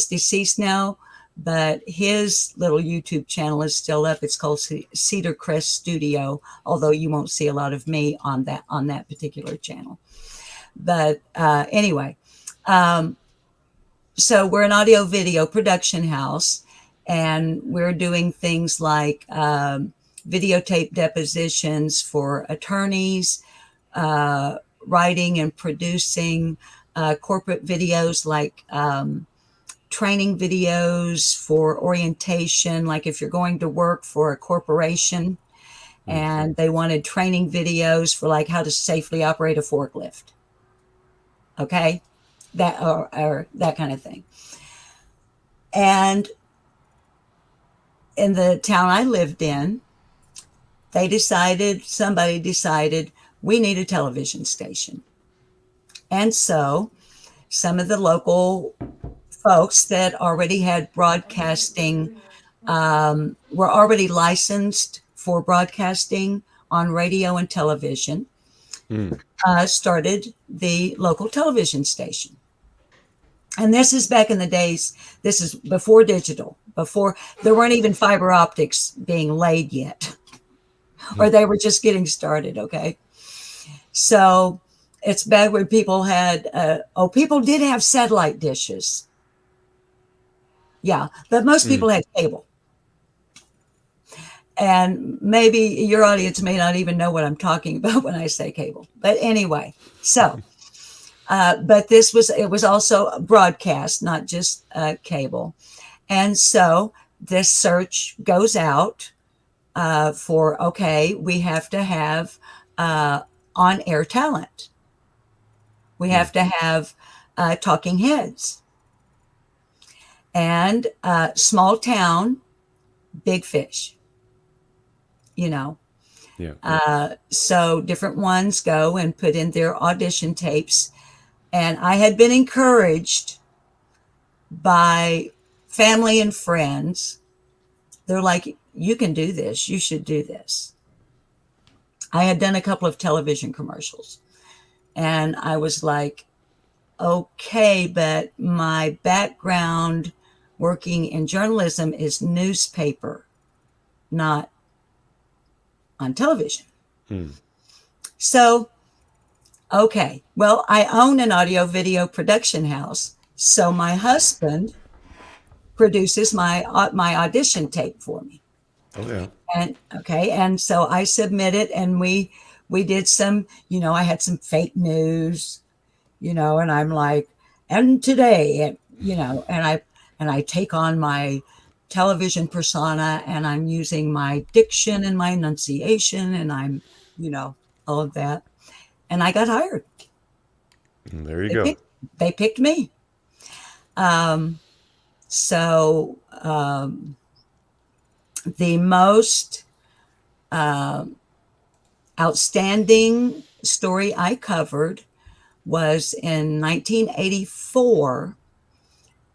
deceased now, but his little YouTube channel is still up. It's called Cedar Crest Studio, although you won't see a lot of me on that particular channel. But anyway, so we're an audio video production house, and we're doing things like videotape depositions for attorneys, writing and producing corporate videos like training videos for orientation, like if you're going to work for a corporation and they wanted training videos for like how to safely operate a forklift. Okay. That or that kind of thing. And in the town I lived in, somebody decided we need a television station. And so some of the local folks that already had broadcasting, were already licensed for broadcasting on radio and television, started the local television station. And this is back in the days, this is before digital, before there weren't even fiber optics being laid yet, or they were just getting started. Okay. So it's back when people had, people did have satellite dishes. Yeah. But most people had cable. And maybe your audience may not even know what I'm talking about when I say cable. But anyway, so, but it was also broadcast, not just cable. And so this search goes out we have to have on-air talent. We have to have talking heads. And small town, big fish. Yeah. So different ones go and put in their audition tapes. And I had been encouraged by family and friends. They're like, you can do this. You should do this. I had done a couple of television commercials. And I was like, okay, but my background working in journalism is newspaper, not on television. So, okay, well, I own an audio video production house. So my husband produces my audition tape for me. Oh, yeah. And so I submitted, and we did some, I had some fake news, and I'm like, and today, and I take on my television persona, and I'm using my diction and my enunciation, and I'm, all of that. And I got hired. There you go. they picked me. So the most outstanding story I covered was in 1984.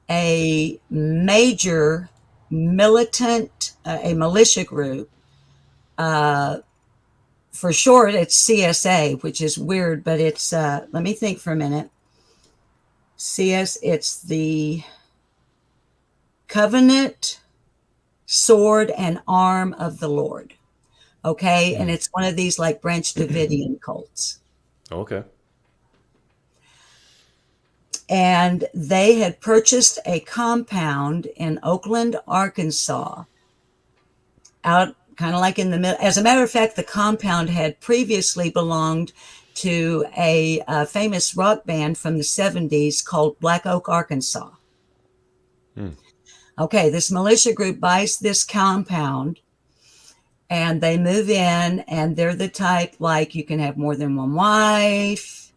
A major militant, a militia group, for short, it's CSA, which is weird, but it's, let me think for a minute. It's the Covenant, Sword, and Arm of the Lord. Okay. And it's one of these like Branch Davidian cults. Okay. And they had purchased a compound in Oakland, Arkansas, out kind of like in the middle. As a matter of fact, the compound had previously belonged to a famous rock band from the 70s called Black Oak, Arkansas. Okay, this militia group buys this compound and they move in, and they're the type like you can have more than one wife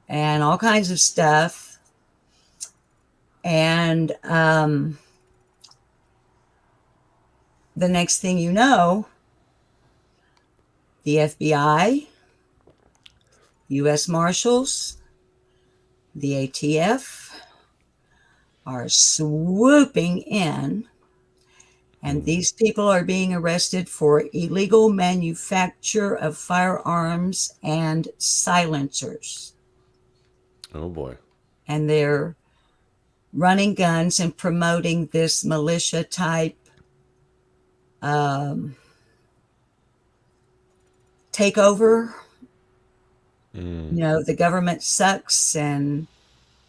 and all kinds of stuff. And the next thing you know, the FBI, U.S. Marshals, the ATF are swooping in, and these people are being arrested for illegal manufacture of firearms and silencers. Oh boy. And they're running guns and promoting this militia type takeover. The government sucks, and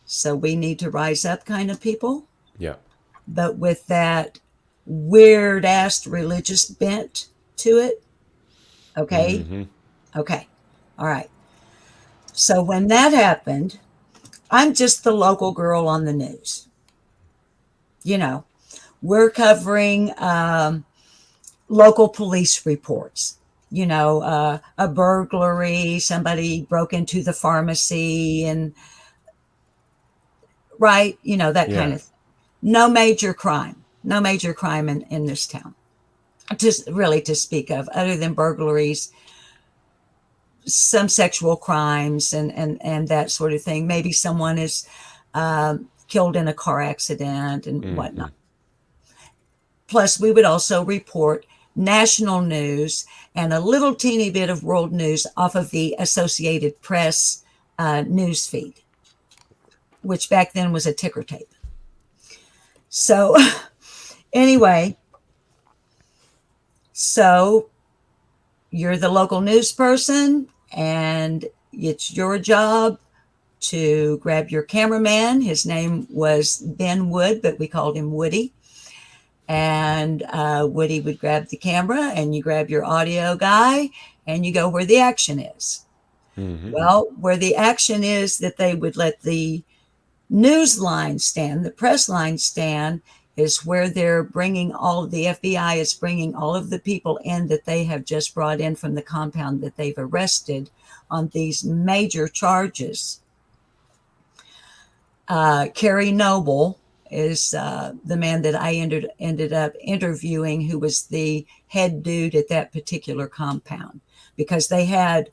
so we need to rise up kind of people. Yeah. But with that weird ass religious bent to it. Okay. Okay. All right. So when that happened, I'm just the local girl on the news. We're covering local police reports. A burglary, somebody broke into the pharmacy, and right, that kind of thing. No major crime in this town, just really to speak of, other than burglaries, some sexual crimes and that sort of thing. Maybe someone is killed in a car accident and whatnot. Plus, we would also report national news and a little teeny bit of world news off of the Associated Press news feed, which back then was a ticker tape. So anyway, so you're the local news person, and it's your job to grab your cameraman. His name was Ben Wood, but we called him Woody. And Woody would grab the camera, and you grab your audio guy, and you go where the action is. Well, where the action is that they would let the news line stand, the press line stand, is where they're bringing the FBI is bringing all of the people in that they have just brought in from the compound that they've arrested on these major charges. Kerry Noble is the man that I ended up interviewing, who was the head dude at that particular compound, because they had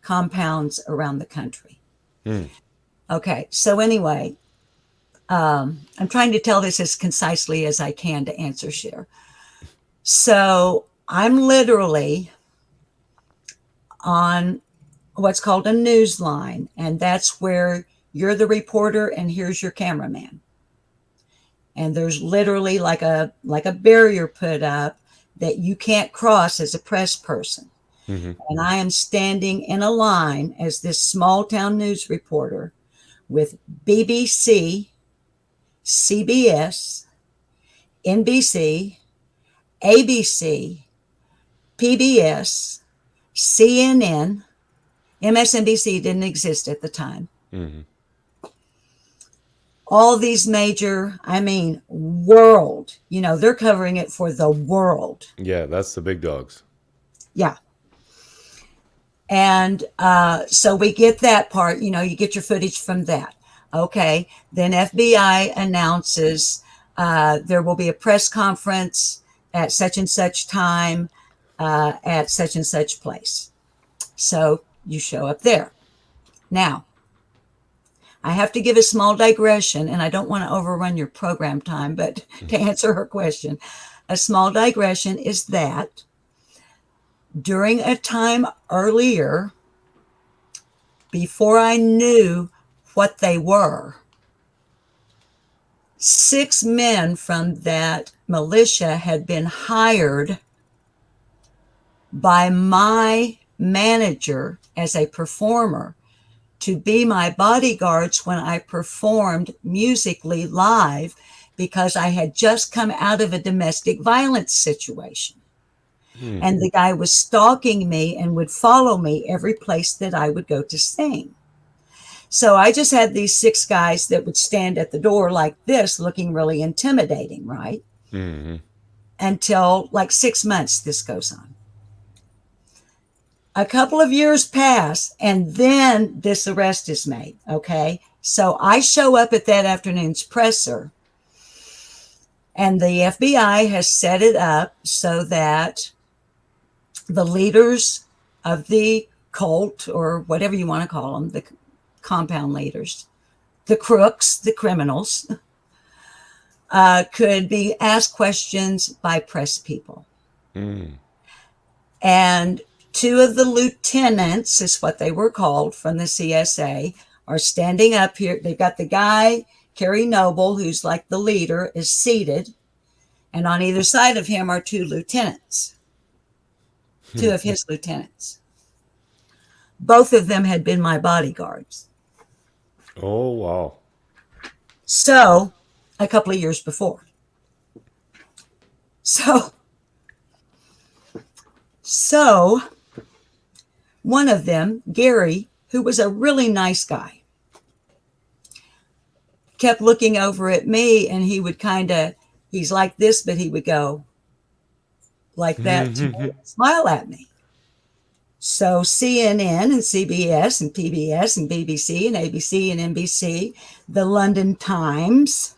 compounds around the country. Okay, so anyway, I'm trying to tell this as concisely as I can to answer Cher. So I'm literally on what's called a news line, and that's where you're the reporter and here's your cameraman. And there's literally like a barrier put up that you can't cross as a press person. And I am standing in a line as this small town news reporter with BBC, CBS, NBC, ABC, PBS, CNN, MSNBC didn't exist at the time. All these major, world, they're covering it for the world. Yeah, that's the big dogs. Yeah. And so we get that part, you know, you get your footage from that. Okay. Then FBI announces there will be a press conference at such and such time at such and such place. So you show up there. Now, I have to give a small digression, and I don't want to overrun your program time, but to answer her question, a small digression is that during a time earlier, before I knew what they were, 6 men from that militia had been hired by my manager as a performer to be my bodyguards when I performed musically live, because I had just come out of a domestic violence situation. And the guy was stalking me and would follow me every place that I would go to sing. So I just had these 6 guys that would stand at the door like this, looking really intimidating, right? Mm-hmm. Until like 6 months this goes on. A couple of years pass, and then this arrest is made, okay? So I show up at that afternoon's presser, and the FBI has set it up so that the leaders of the cult, or whatever you want to call them, the compound leaders, the crooks, the criminals, could be asked questions by press people. And 2 of the lieutenants, is what they were called, from the CSA, are standing up here. They've got the guy, Kerry Noble, who's like the leader, is seated. And on either side of him are 2 lieutenants, 2 of his lieutenants. Both of them had been my bodyguards. Oh, wow. So, a couple of years before. So one of them, Gary, who was a really nice guy, kept looking over at me, and he would he's like this, but he would go like that to me and smile at me. So CNN and CBS and PBS and BBC and ABC and NBC, the London Times,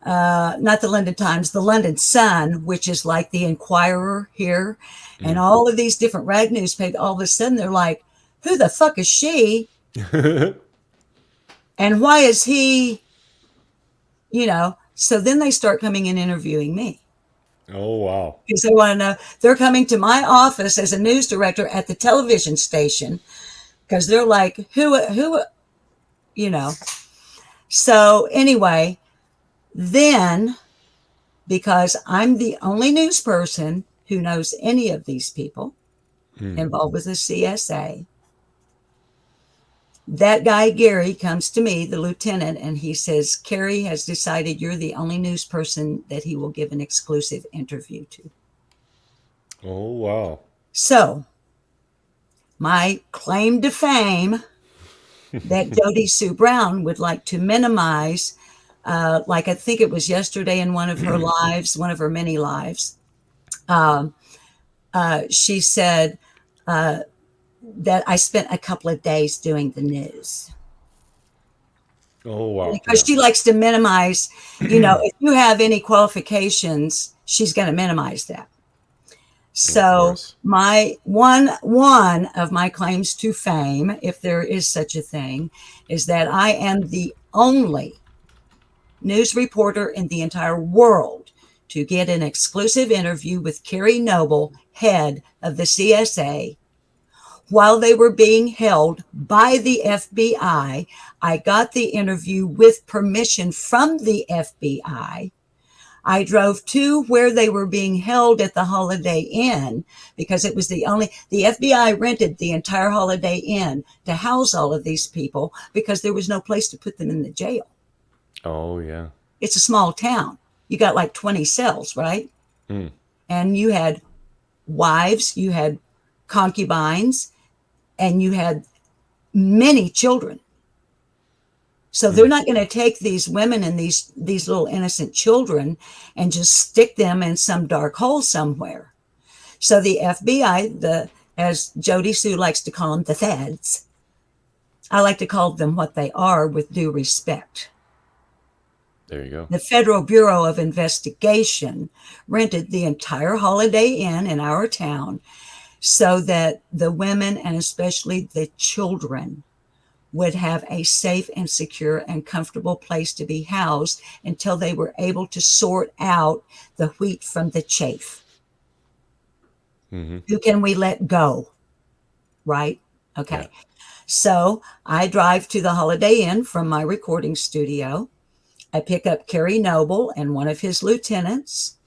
not the London Times, the London Sun, which is like the Inquirer here, and all of these different rag newspapers, all of a sudden they're like, who the fuck is she? And why is he, you know? So then they start coming and interviewing me. Oh, wow. Because they want to know. They're coming to my office as a news director at the television station, because they're like, who, you know. So anyway, then, because I'm the only news person who knows any of these people involved with the CSA, that guy, Gary, comes to me, the lieutenant, and he says, Kerry has decided you're the only news person that he will give an exclusive interview to. Oh, wow. So, my claim to fame that JodieSue Brown would like to minimize, like I think it was yesterday in one of her lives, one of her many lives, she said that I spent a couple of days doing the news. Oh, wow. Because she likes to minimize, you know, if you have any qualifications, she's going to minimize that. So my one of my claims to fame, if there is such a thing, is that I am the only news reporter in the entire world to get an exclusive interview with Kerry Noble, head of the CSA, while they were being held by the FBI. I got the interview with permission from the FBI. I drove to where they were being held at the Holiday Inn, because it was the FBI rented the entire Holiday Inn to house all of these people, because there was no place to put them in the jail. Oh, yeah. It's a small town. You got like 20 cells, right? And you had wives, you had concubines, and you had many children. So they're not going to take these women and these little innocent children and just stick them in some dark hole somewhere. So the FBI, as JodieSue likes to call them, the feds. I like to call them what they are with due respect. There you go. The Federal Bureau of Investigation rented the entire Holiday Inn in our town so that the women and especially the children would have a safe and secure and comfortable place to be housed until they were able to sort out the wheat from the chaff. Mm-hmm. Who can we let go? Right? Okay. Yeah. So I drive to the Holiday Inn from my recording studio. I pick up Kerry Noble and one of his lieutenants.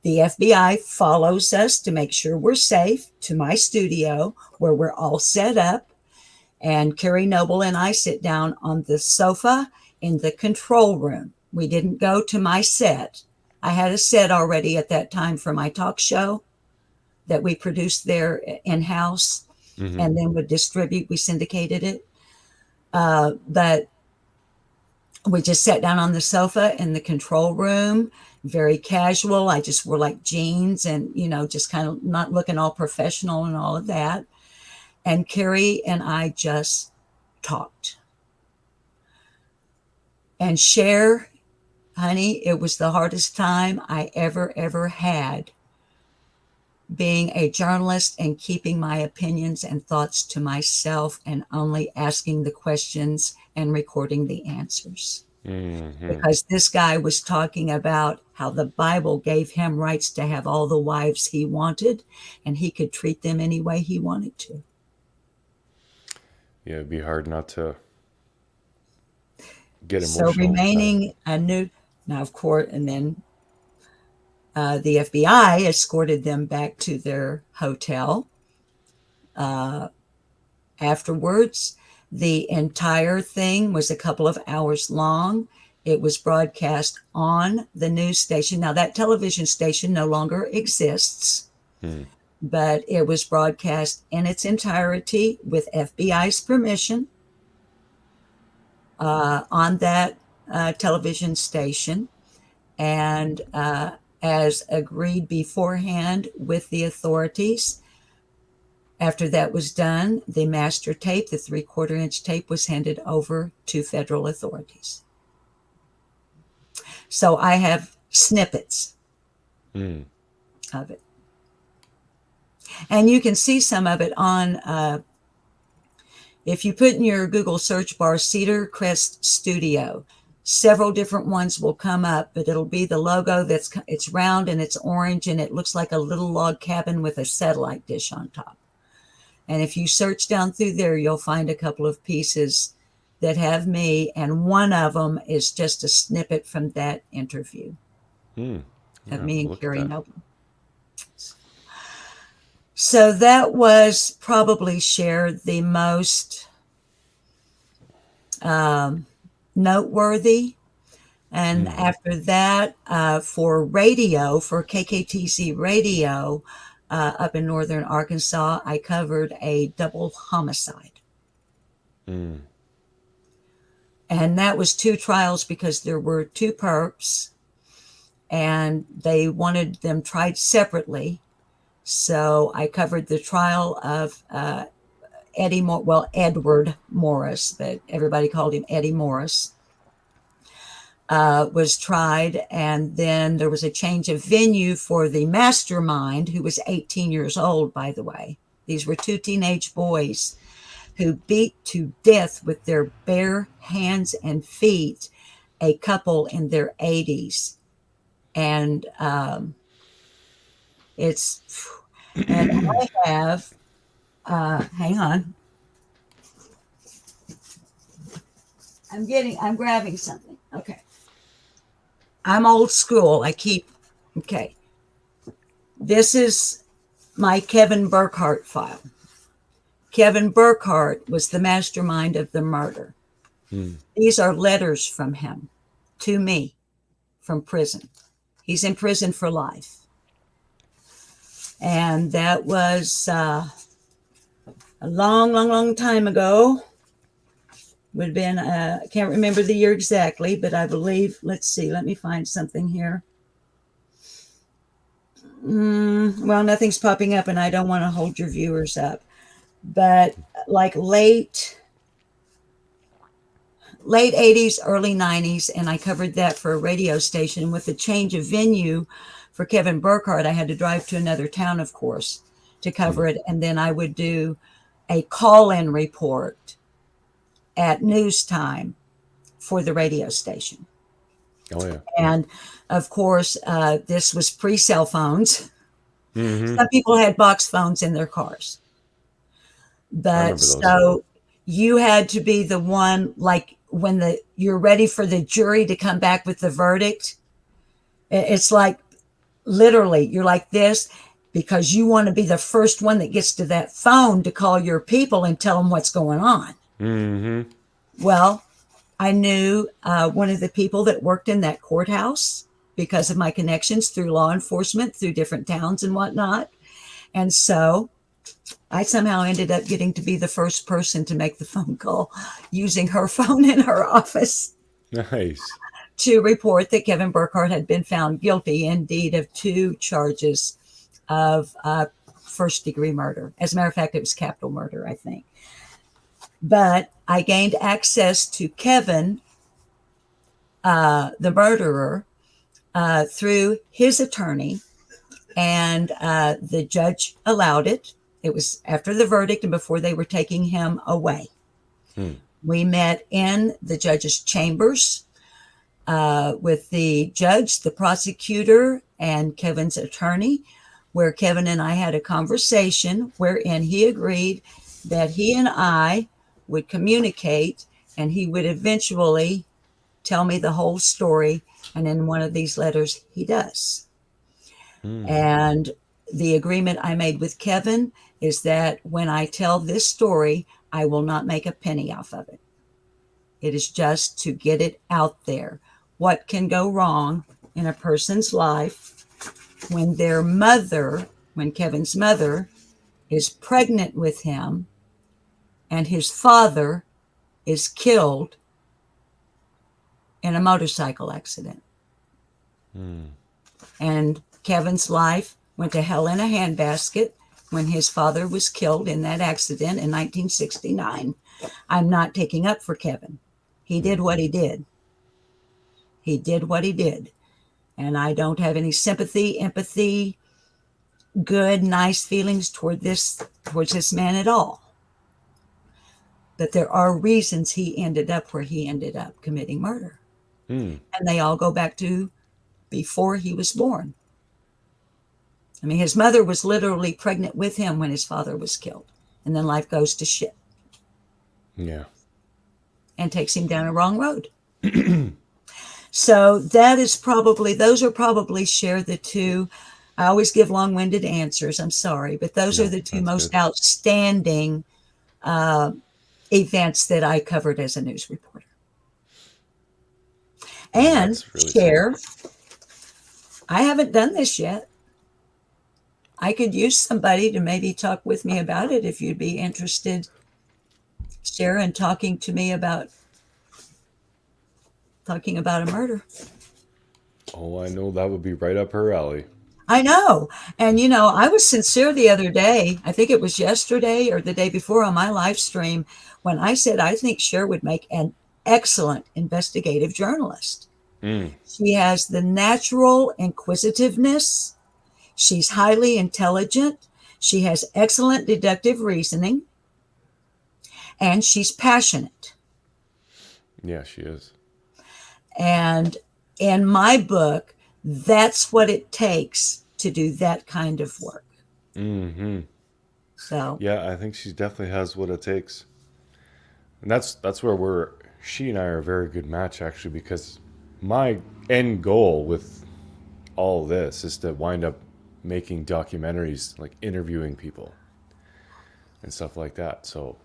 The FBI follows us to make sure we're safe to my studio where we're all set up. And Kerry Noble and I sit down on the sofa in the control room. We didn't go to my set. I had a set already at that time for my talk show that we produced there in-house, Mm-hmm. and then would distribute. We syndicated it. But we just sat down on the sofa in the control room, very casual. I just wore like jeans and, just kind of not looking all professional and all of that. And Kerry and I just talked. And Cher, honey, it was the hardest time I ever had being a journalist and keeping my opinions and thoughts to myself and only asking the questions and recording the answers. Mm-hmm. Because this guy was talking about how the Bible gave him rights to have all the wives he wanted, and he could treat them any way he wanted to. Yeah, it'd be hard not to get So emotional. remaining now of course, and then the FBI escorted them back to their hotel. Afterwards, the entire thing was a couple of hours long. It was broadcast on the news station. Now, that television station no longer exists, but it was broadcast in its entirety with FBI's permission on that television station. And as agreed beforehand with the authorities, after that was done, the master tape, the 3/4-inch tape, was handed over to federal authorities. So I have snippets of it. And you can see some of it on, if you put in your Google search bar, Cedar Crest Studio, several different ones will come up, but it'll be the logo it's round and it's orange and it looks like a little log cabin with a satellite dish on top. And if you search down through there, you'll find a couple of pieces that have me, and one of them is just a snippet from that interview of me and Kerry Noble. So that was probably, Cher, the most noteworthy. And after that, for radio, for KKTZ radio, up in northern Arkansas, I covered a double homicide. And that was 2 trials because there were 2 perps and they wanted them tried separately. So I covered the trial of Edward Morris, but everybody called him Eddie Morris, was tried. And then there was a change of venue for the mastermind, who was 18 years old, by the way. These were 2 teenage boys who beat to death with their bare hands and feet a couple in their 80s. And and I have, hang on. I'm grabbing something. Okay. I'm old school. Okay. This is my Kevin Burkhart file. Kevin Burkhart was the mastermind of the murder. These are letters from him to me from prison. He's in prison for life. And that was a long time ago. Would have been, I can't remember the year exactly, but I believe, let's see, let me find something here. Well, nothing's popping up, and I don't want to hold your viewers up. But like late 80s, early 90s, and I covered that for a radio station. With the change of venue for Kevin Burkhardt, I had to drive to another town, of course, to cover it. And then I would do a call-in report at news time for the radio station. Oh, yeah. And of course, this was pre-cell phones. Mm-hmm. Some people had box phones in their cars. But so you had to be the one, like when you're ready for the jury to come back with the verdict. It's like literally you're like this because you want to be the first one that gets to that phone to call your people and tell them what's going on. Mm-hmm. Well, I knew one of the people that worked in that courthouse because of my connections through law enforcement, through different towns and whatnot. And so I somehow ended up getting to be the first person to make the phone call using her phone in her office. Nice. To report that Kevin Burkhardt had been found guilty, indeed, of 2 charges of first-degree murder. As a matter of fact, it was capital murder, I think. But I gained access to Kevin, the murderer, through his attorney, and the judge allowed it. It was after the verdict and before they were taking him away. We met in the judge's chambers with the judge, the prosecutor, and Kevin's attorney, where Kevin and I had a conversation wherein he agreed that he and I would communicate and he would eventually tell me the whole story. And in one of these letters, he does. And the agreement I made with Kevin is that when I tell this story, I will not make a penny off of it. It is just to get it out there. What can go wrong in a person's life when their mother, when Kevin's mother is pregnant with him and his father is killed in a motorcycle accident. And Kevin's life went to hell in a handbasket when his father was killed in that accident in 1969. I'm not taking up for Kevin. He did what he did. He did what he did. And I don't have any sympathy, empathy, good, nice feelings towards this man at all. But there are reasons he ended up where he ended up committing murder. And they all go back to before he was born. I mean, his mother was literally pregnant with him when his father was killed. And then life goes to shit. Yeah. And takes him down a wrong road. So those are probably Cher the 2. I always give long-winded answers. I'm sorry. But those are the 2 most outstanding events that I covered as a news reporter. And really Cher, I haven't done this yet. I could use somebody to maybe talk with me about it if you'd be interested, Cher, in talking to me about a murder. Oh, I know that would be right up her alley. I know. And, I was sincere the other day. I think it was yesterday or the day before on my live stream when I said I think Cher would make an excellent investigative journalist. She has the natural inquisitiveness. She's highly intelligent. She has excellent deductive reasoning. And she's passionate. Yeah, she is. And in my book, that's what it takes to do that kind of work. So yeah, I think she definitely has what it takes. And that's where she and I are a very good match, actually, because my end goal with all this is to wind up making documentaries, like interviewing people and stuff like that. So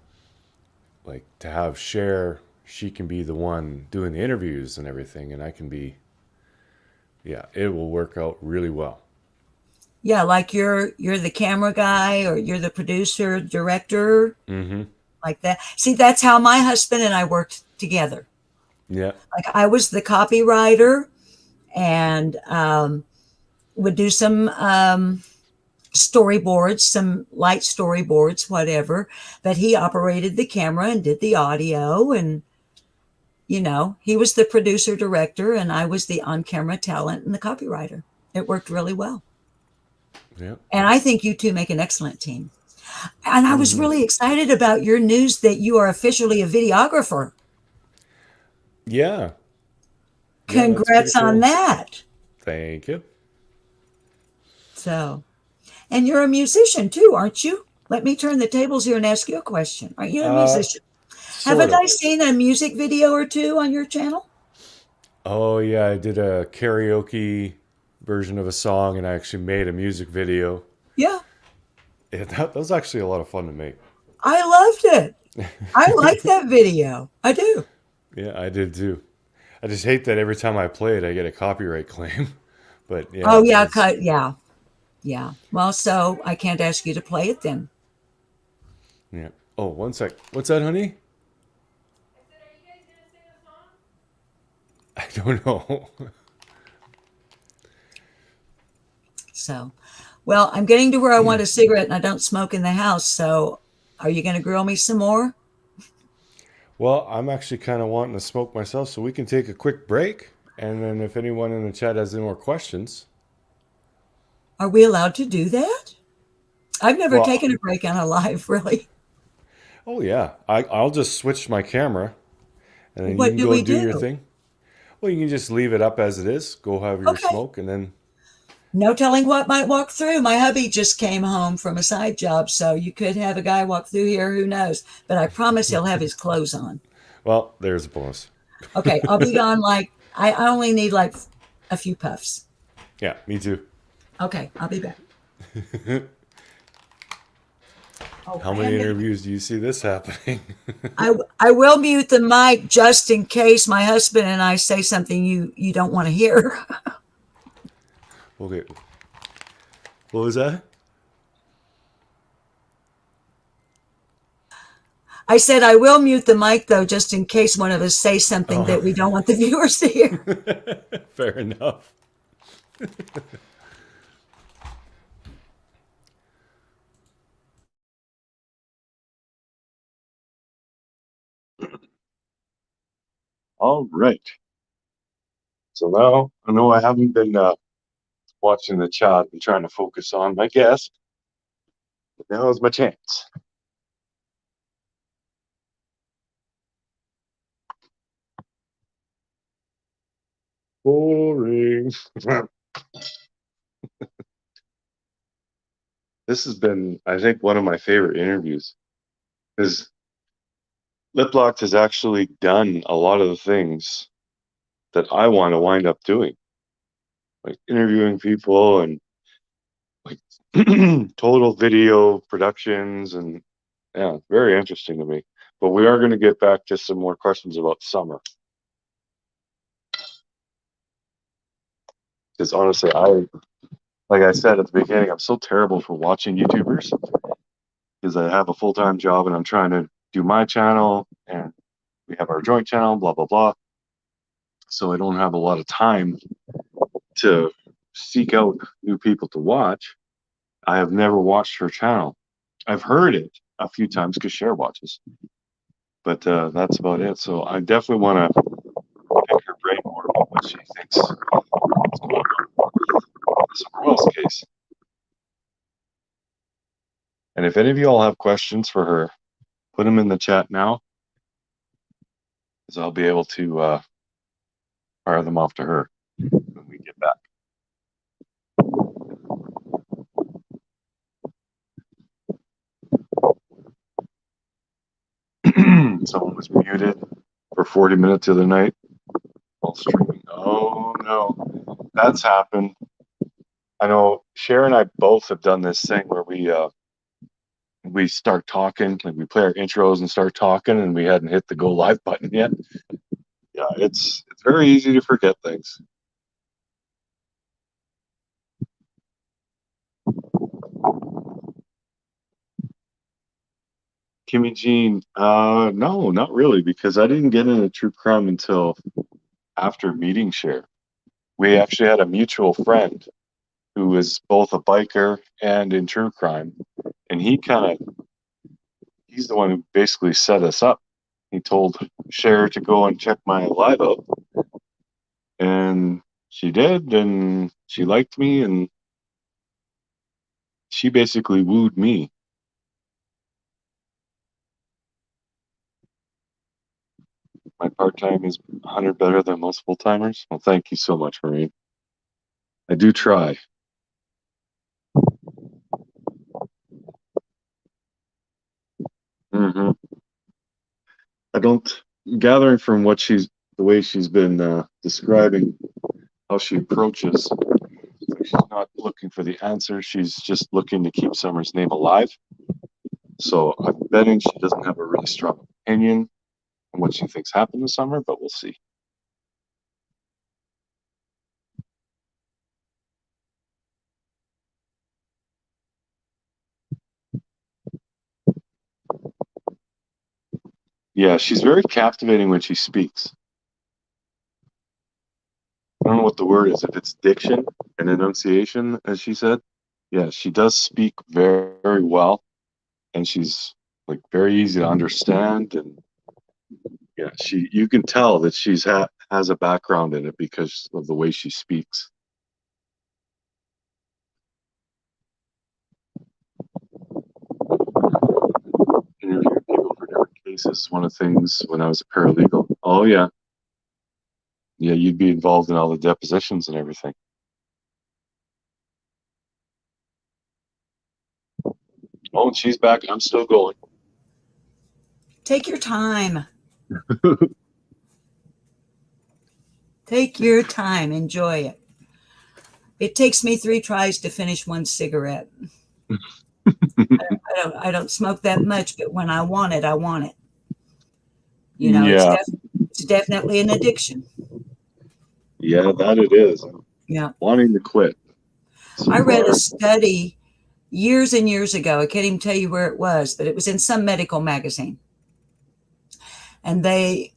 like to have Cher, she can be the one doing the interviews and everything, and I can be, it will work out really well. Yeah, like you're the camera guy or you're the producer, director, like that. See, that's how my husband and I worked together. Yeah. Like I was the copywriter and would do some storyboards, some light storyboards, whatever. But he operated the camera and did the audio. And, you know, he was the producer director and I was the on camera talent and the copywriter. It worked really well. Yeah. And I think you two make an excellent team. And I was really excited about your news that you are officially a videographer. Yeah. Congrats on that. Thank you. So, and you're a musician too, aren't you? Let me turn the tables here and ask you a question. Aren't you a musician? Haven't I seen a music video or two on your channel? Oh, yeah. I did a karaoke version of a song and I actually made a music video. Yeah. Yeah, that was actually a lot of fun to make. I loved it. I like that video. I do. Yeah, I did too. I just hate that every time I play it, I get a copyright claim. But yeah. Oh, yeah. Yeah. Yeah. Well, so I can't ask you to play it then. Yeah. Oh, one sec. What's that, honey? I don't know. So, well, I'm getting to where I want a cigarette and I don't smoke in the house. So are you going to grill me some more? Well, I'm actually kind of wanting to smoke myself, so we can take a quick break. And then if anyone in the chat has any more questions. Are we allowed to do that? I've never taken a break on a live, really. Oh, yeah. I'll just switch my camera. And then What you do can we go do do? your thing. Well, you can just leave it up as it is. Go have your smoke and then... No telling what might walk through. My hubby just came home from a side job, so you could have a guy walk through here. Who knows? But I promise he'll have his clothes on. Well, there's a bonus. Okay, I'll be gone I only need like a few puffs. Yeah, me too. Okay, I'll be back. How many interviews do you see this happening? I will mute the mic just in case my husband and I say something you don't want to hear. Okay. What was that? I said I will mute the mic, though, just in case one of us says something that we don't want the viewers to hear. Fair enough. All right. So now I know I haven't been watching the chat and trying to focus on my guest. But now is my chance. Boring. This has been, I think, one of my favorite interviews because Liplocked has actually done a lot of the things that I want to wind up doing, like interviewing people and like total video productions, and yeah, very interesting to me. But we are going to get back to some more questions about summer. Because honestly, like I said at the beginning, I'm so terrible for watching YouTubers because I have a full-time job and I'm trying to do my channel and we have our joint channel, blah, blah, blah. So I don't have a lot of time to seek out new people to watch. I have never watched her channel. I've heard it a few times because Cher watches, but that's about it. So I definitely want to pick her brain more about what she thinks is going on in Summer Wells' case. And if any of you all have questions for her, put them in the chat now, because I'll be able to fire them off to her when we get back. Someone was muted for 40 minutes the other night while streaming. Oh no, that's happened. I know Cher and I both have done this thing where we start talking, like we play our intros and start talking, and we hadn't hit the go live button yet. Yeah, it's very easy to forget things. Kimmy Jean, no, not really, because I didn't get into true crime until after meeting Cher. We actually had a mutual friend who is both a biker and in true crime. And he's the one who basically set us up. He told Cher to go and check my live out. And she did, and she liked me, and she basically wooed me. My part-time is 100 better than most full-timers. Well, thank you so much, Maureen. I do try. Mm-hmm. I don't, gathering from the way she's been describing how she approaches, she's not looking for the answer. She's just looking to keep Summer's name alive. So I'm betting she doesn't have a really strong opinion on what she thinks happened to Summer, but we'll see. Yeah, she's very captivating when she speaks. I don't know what the word is, if it's diction and enunciation, as she said. Yeah, she does speak very, very well, and she's like very easy to understand. And yeah, you can tell that has a background in it because of the way she speaks. Interview people for different cases. One of the things when I was a paralegal. Oh yeah, yeah, you'd be involved in all the depositions and everything. Oh, and she's back. I'm still going. Take your time. Take your time. Enjoy it. It takes me 3 tries to finish one cigarette. I don't smoke that much, but when I want it, I want it. You know, Yeah. it's definitely an addiction. Yeah, that it is. Yeah. Wanting to quit. I read a study years and years ago. I can't even tell you where it was, but it was in some medical magazine. And the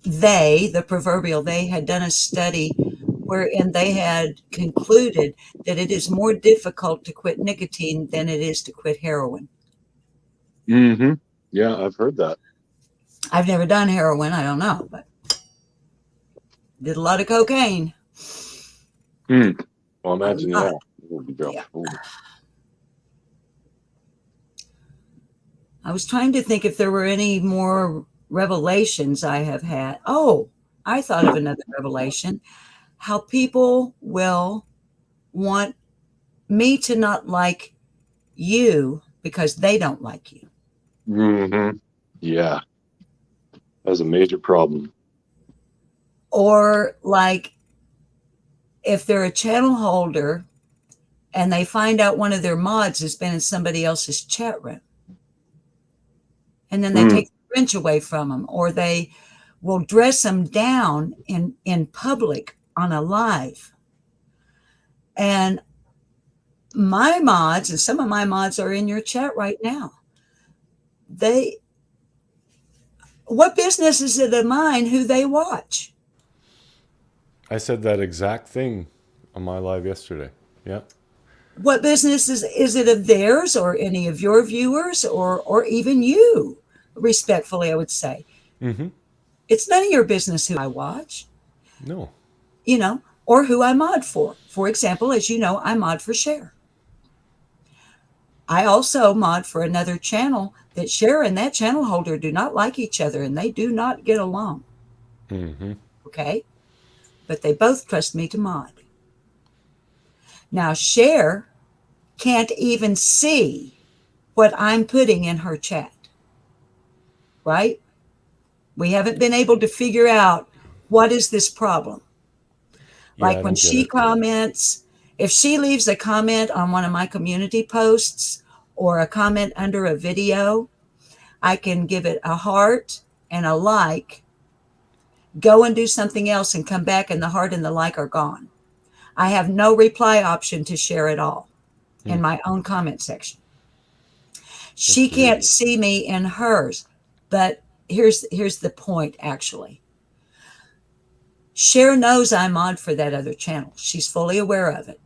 proverbial they, had done a study wherein they had concluded that it is more difficult to quit nicotine than it is to quit heroin. Mm-hmm. Yeah, I've heard that. I've never done heroin. I don't know, but did a lot of cocaine. Well, imagine that. Yeah. I was trying to think if there were any more revelations I have had. Oh, I thought of another revelation. How people will want me to not like you because they don't like you. Mm-hmm. Yeah. That's a major problem. Or like if they're a channel holder and they find out one of their mods has been in somebody else's chat room, and then they take the wrench away from them, or they will dress them down in public on a live. And my mods, and some of my mods are in your chat right now, what business is it of mine who they watch? I said that exact thing on my live yesterday. Yeah. What business is it of theirs or any of your viewers or even you? Respectfully, I would say. Mm-hmm. It's none of your business who I watch. No. You know, or who I mod for. For example, as you know, I mod for Cher. I also mod for another channel that Cher and that channel holder do not like each other and they do not get along. Mm-hmm. Okay? But they both trust me to mod. Now, Cher can't even see what I'm putting in her chat. Right? We haven't been able to figure out what is this problem. Yeah, Like when she comments, if she leaves a comment on one of my community posts or a comment under a video, I can give it a heart and a like, go and do something else and come back and the heart and the like are gone. I have no reply option to Share at all in my own comment section. She can't see me in hers, but here's the point actually. Cher knows I'm on for that other channel. She's fully aware of it.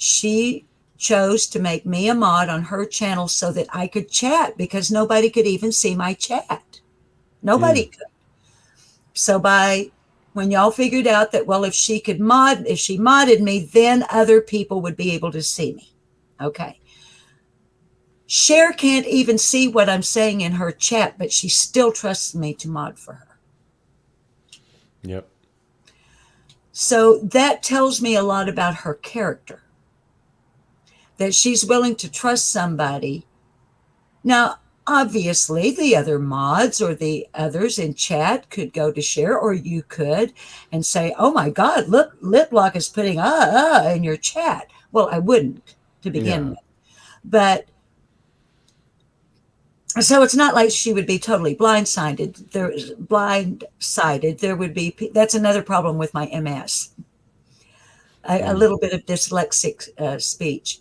she chose to make me a mod on her channel so that I could chat, because nobody could even see my chat. Nobody could. So when y'all figured out that, well, if she modded me, then other people would be able to see me. Okay. Cher can't even see what I'm saying in her chat, but she still trusts me to mod for her. Yep. So that tells me a lot about her character, that she's willing to trust somebody. Now, obviously, the other mods or the others in chat could go to Cher, or you could, and say, oh my God, look, Liplock is putting in your chat. Well, I wouldn't to begin with. But so it's not like she would be totally blindsided. There would be, that's another problem with my MS. A little bit of dyslexic speech.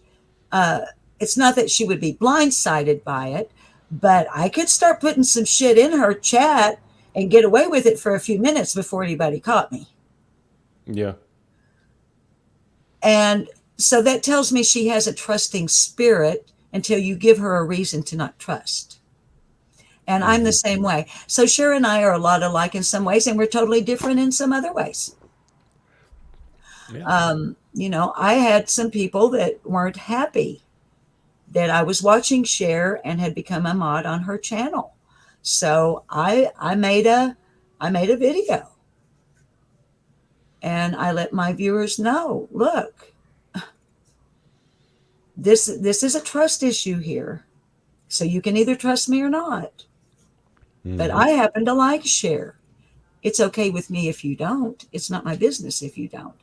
It's not that she would be blindsided by it, but I could start putting some shit in her chat and get away with it for a few minutes before anybody caught me. Yeah. And so that tells me she has a trusting spirit until you give her a reason to not trust. And I'm the same way. So Cher and I are a lot alike in some ways, and we're totally different in some other ways. Yeah. You know, I had some people that weren't happy that I was watching Cher and had become a mod on her channel. So I made a video, and I let my viewers know, look, this is a trust issue here. So you can either trust me or not. But I happen to like Cher. It's okay with me if you don't. It's not my business if you don't.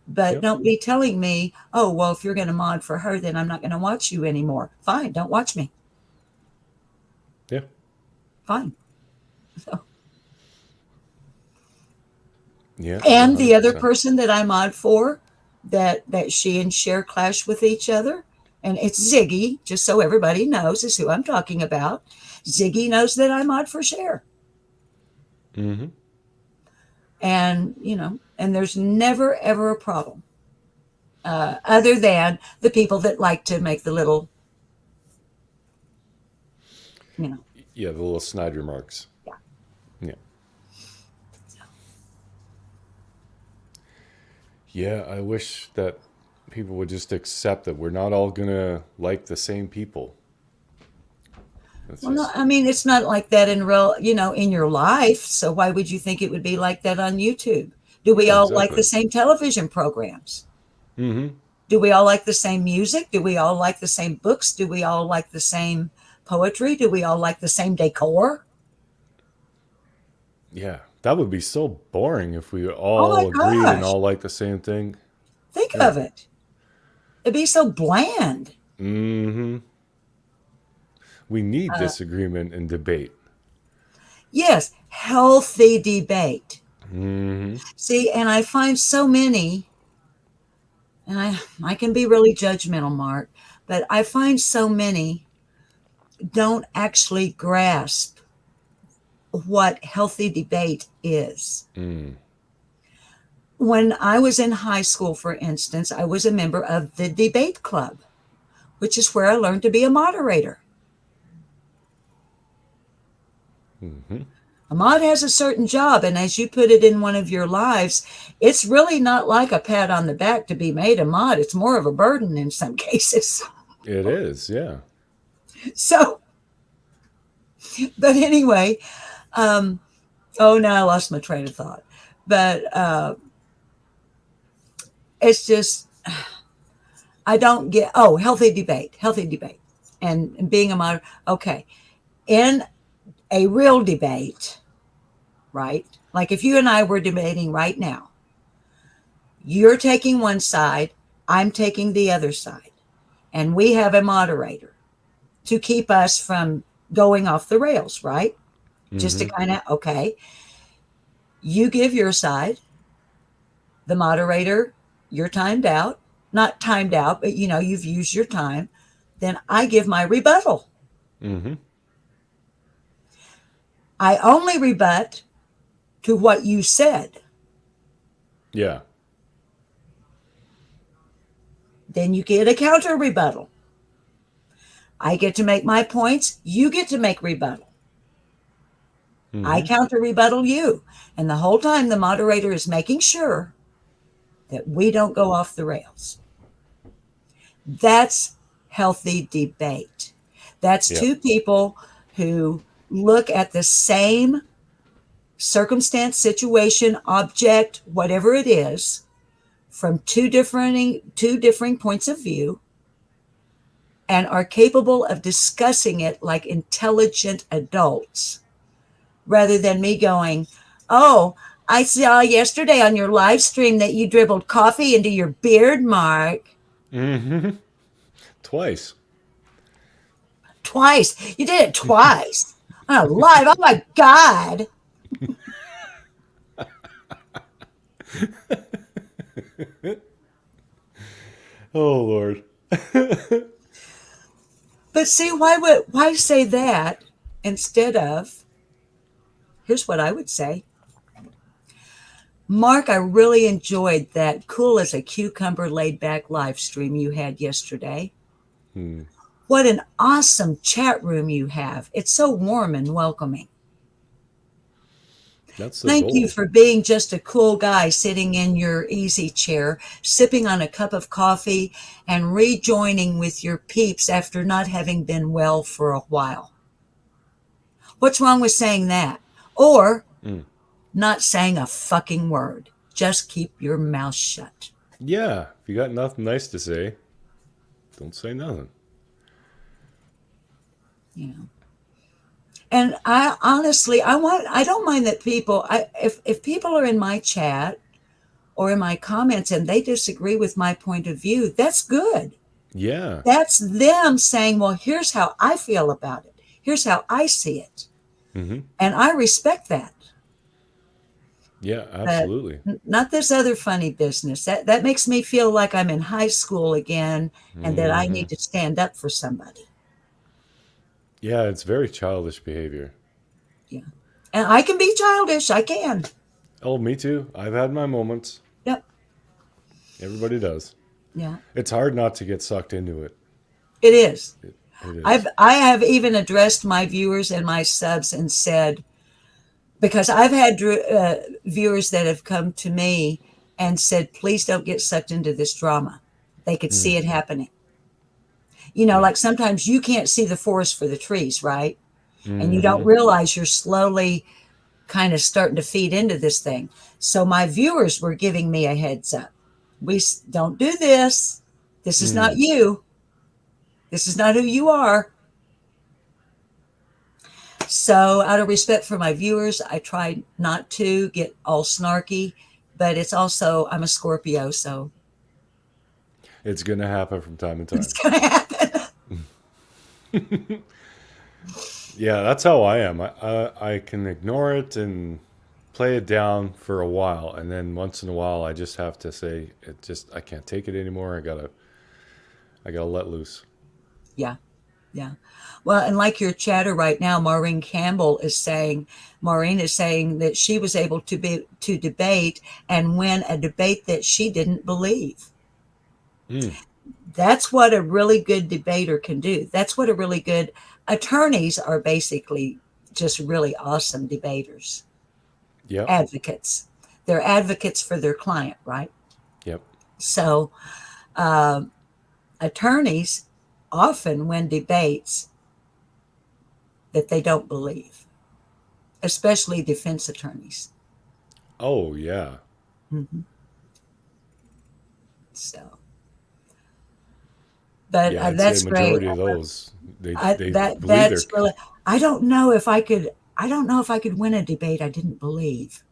But don't be telling me, oh, well, if you're going to mod for her, then I'm not going to watch you anymore. Fine, don't watch me. Yeah. Fine. So. Yeah. And 100%. the other person that I mod for, that she and Cher clash with each other, and it's Ziggy, just so everybody knows, is who I'm talking about. Ziggy knows that I mod for Cher. Mm-hmm. And, you know, and there's never, ever a problem. Other than the people that like to make the little, you know. Yeah, the little snide remarks. Yeah. Yeah. Yeah, I wish that people would just accept that we're not all going to like the same people. Well, no, I mean, it's not like that in real, you know, in your life. So why would you think it would be like that on YouTube? Do we all like the same television programs? Mm-hmm. Do we all like the same music? Do we all like the same books? Do we all like the same poetry? Do we all like the same decor? Yeah, that would be so boring if we all agreed and all like the same thing. Think of it. It'd be so bland. Mm-hmm. We need disagreement and debate. Yes, healthy debate. Mm-hmm. See, and I find so many, and I can be really judgmental, Mark, but I find so many don't actually grasp what healthy debate is. When I was in high school, for instance, I was a member of the debate club, which is where I learned to be a moderator. Mm-hmm. A mod has a certain job, and as you put it in one of your lives, it's really not like a pat on the back to be made a mod. It's more of a burden in some cases. It is, yeah. So, but anyway, now I lost my train of thought. But it's just, I don't get, healthy debate. And being a mod, okay. In a real debate, right? Like if you and I were debating right now, you're taking one side, I'm taking the other side, and we have a moderator to keep us from going off the rails, right? Mm-hmm. Just to kind of, okay, you give your side, the moderator, you're timed out, not timed out, but you know, you've used your time. Then I give my rebuttal. Mm-hmm. I only rebut to what you said. Yeah. Then you get a counter rebuttal. I get to make my points. You get to make rebuttal. I counter rebuttal you. And the whole time the moderator is making sure that we don't go off the rails. That's healthy debate. That's Yep. two people who look at the same circumstance, situation, object, whatever it is, from two differing points of view, and are capable of discussing it like intelligent adults, rather than me going, "Oh, I saw yesterday on your live stream that you dribbled coffee into your beard, Mark." Twice. Twice. You did it twice. On a live. Oh my God. Oh, Lord. But see, why say that instead of, here's what I would say. Mark, I really enjoyed that cool as a cucumber laid back live stream you had yesterday. What an awesome chat room you have. It's so warm and welcoming. That's the Thank goal. you for being just a cool guy sitting in your easy chair, sipping on a cup of coffee, and rejoining with your peeps after not having been well for a while. What's wrong with saying that? Or not saying a fucking word. Just keep your mouth shut. Yeah. If you got nothing nice to say, don't say nothing. You know. And I honestly, I don't mind that people, if people are in my chat or in my comments and they disagree with my point of view, that's good. Yeah. That's them saying, well, here's how I feel about it. Here's how I see it. Mm-hmm. And I respect that. Yeah, absolutely. Not this other funny business. That makes me feel like I'm in high school again and that I need to stand up for somebody. Yeah, it's very childish behavior. Yeah. And I can be childish. I can. Oh, me too. I've had my moments. Yep. Everybody does. Yeah. It's hard not to get sucked into it. It is. It is. I have even addressed my viewers and my subs and said, because I've had viewers that have come to me and said, please don't get sucked into this drama. They could see it happening. You know, like sometimes you can't see the forest for the trees, right? And you don't realize you're slowly kind of starting to feed into this thing. So my viewers were giving me a heads up. We don't do this. This is not you. This is not who you are. So out of respect for my viewers, I tried not to get all snarky, but it's also, I'm a Scorpio, so It's going to happen from time to time. it's going to happen. Yeah, that's how I am. I can ignore it and play it down for a while, and then once in a while I just have to say I can't take it anymore. I gotta let loose. Yeah. Yeah. Well, and like your chatter right now, Maureen Campbell is saying, that she was able to debate and win a debate that she didn't believe. That's what a really good debater can do. That's what a really good attorneys are, basically just really awesome debaters. Yep. Advocates. They're advocates for their client, right? Yep. So attorneys often win debates that they don't believe, especially defense attorneys. Oh, yeah. So, but Yeah, I'd that's say great. majority of those they believe That's really. I don't know if I could win a debate I didn't believe.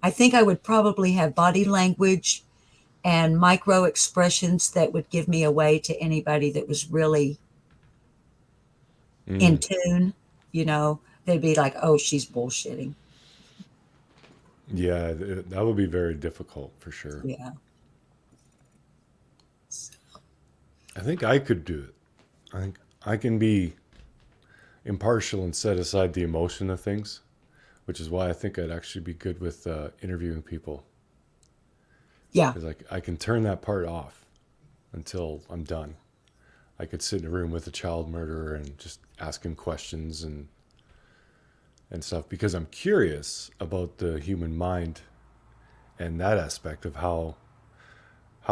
I think I would probably have body language and micro expressions that would give me away to anybody that was really in tune. You know, they'd be like, "Oh, she's bullshitting." Yeah, that would be very difficult for sure. Yeah. I think I could do it. I think I can be impartial and set aside the emotion of things, which is why I think I'd actually be good with interviewing people. Yeah. Because I can turn that part off. until I'm done. I could sit in a room with a child murderer and just ask him questions and stuff, because I'm curious about the human mind and that aspect of how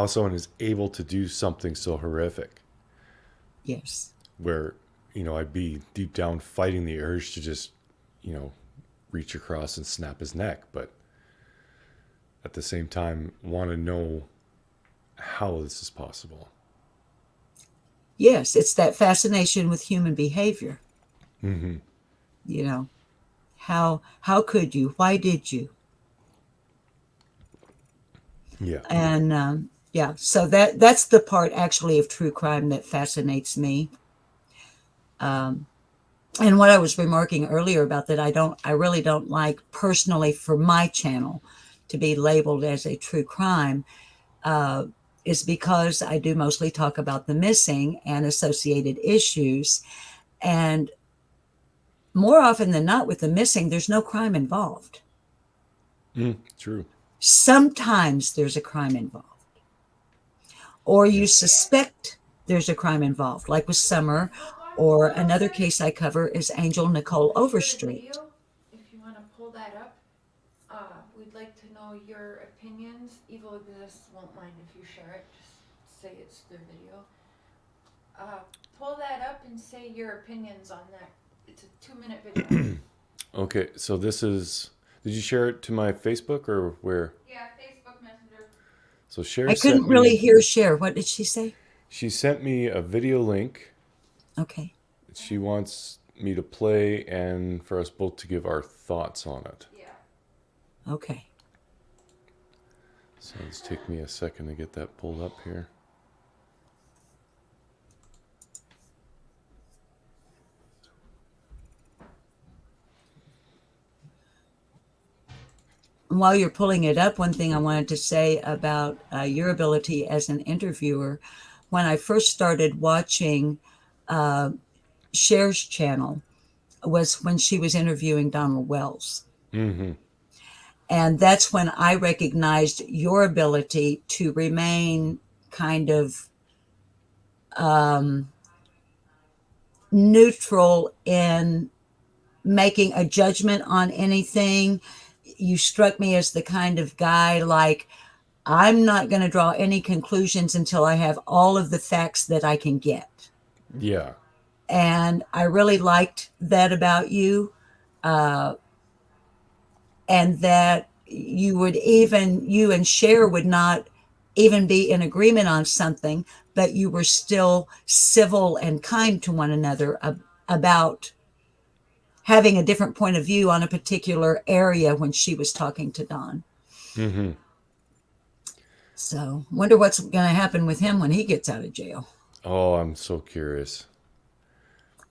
someone is able to do something so horrific, Yes. where, I'd be deep down fighting the urge to just, reach across and snap his neck, but at the same time want to know how this is possible. Yes, it's that fascination with human behavior. Mm-hmm. You know, how could you? Why did you? Yeah. And yeah, so that's the part actually of true crime that fascinates me. And what I was remarking earlier about that, I really don't like personally for my channel to be labeled as a true crime, is because I do mostly talk about the missing and associated issues. And more often than not with the missing, there's no crime involved. True. Sometimes there's a crime involved, or you suspect there's a crime involved, like with Summer, or another case I cover is Angel Nicole Overstreet. If you want to pull that up, we'd like to know your opinions. Evil Exists won't mind if you share it. Just say it's their video. Pull that up and say your opinions on that. It's a 2-minute video. Okay, so this is. Did you share it to my Facebook or where? Yeah, Facebook Messenger. So Cher I couldn't really hear Cher. What did she say? She sent me a video link. Okay. She wants me to play and for us both to give our thoughts on it. Yeah. Okay. So it's take me a second to get that pulled up here. While you're pulling it up, one thing I wanted to say about your ability as an interviewer, when I first started watching Cher's channel was when she was interviewing Donald Wells. Mm-hmm. And that's when I recognized your ability to remain kind of neutral in making a judgment on anything. You struck me as the kind of guy like, I'm not going to draw any conclusions until I have all of the facts that I can get. Yeah. And I really liked that about you. And that you and Cher would not even be in agreement on something, but you were still civil and kind to one another about having a different point of view on a particular area when she was talking to Don. Mm-hmm. So wonder what's going to happen with him when he gets out of jail. Oh, I'm so curious.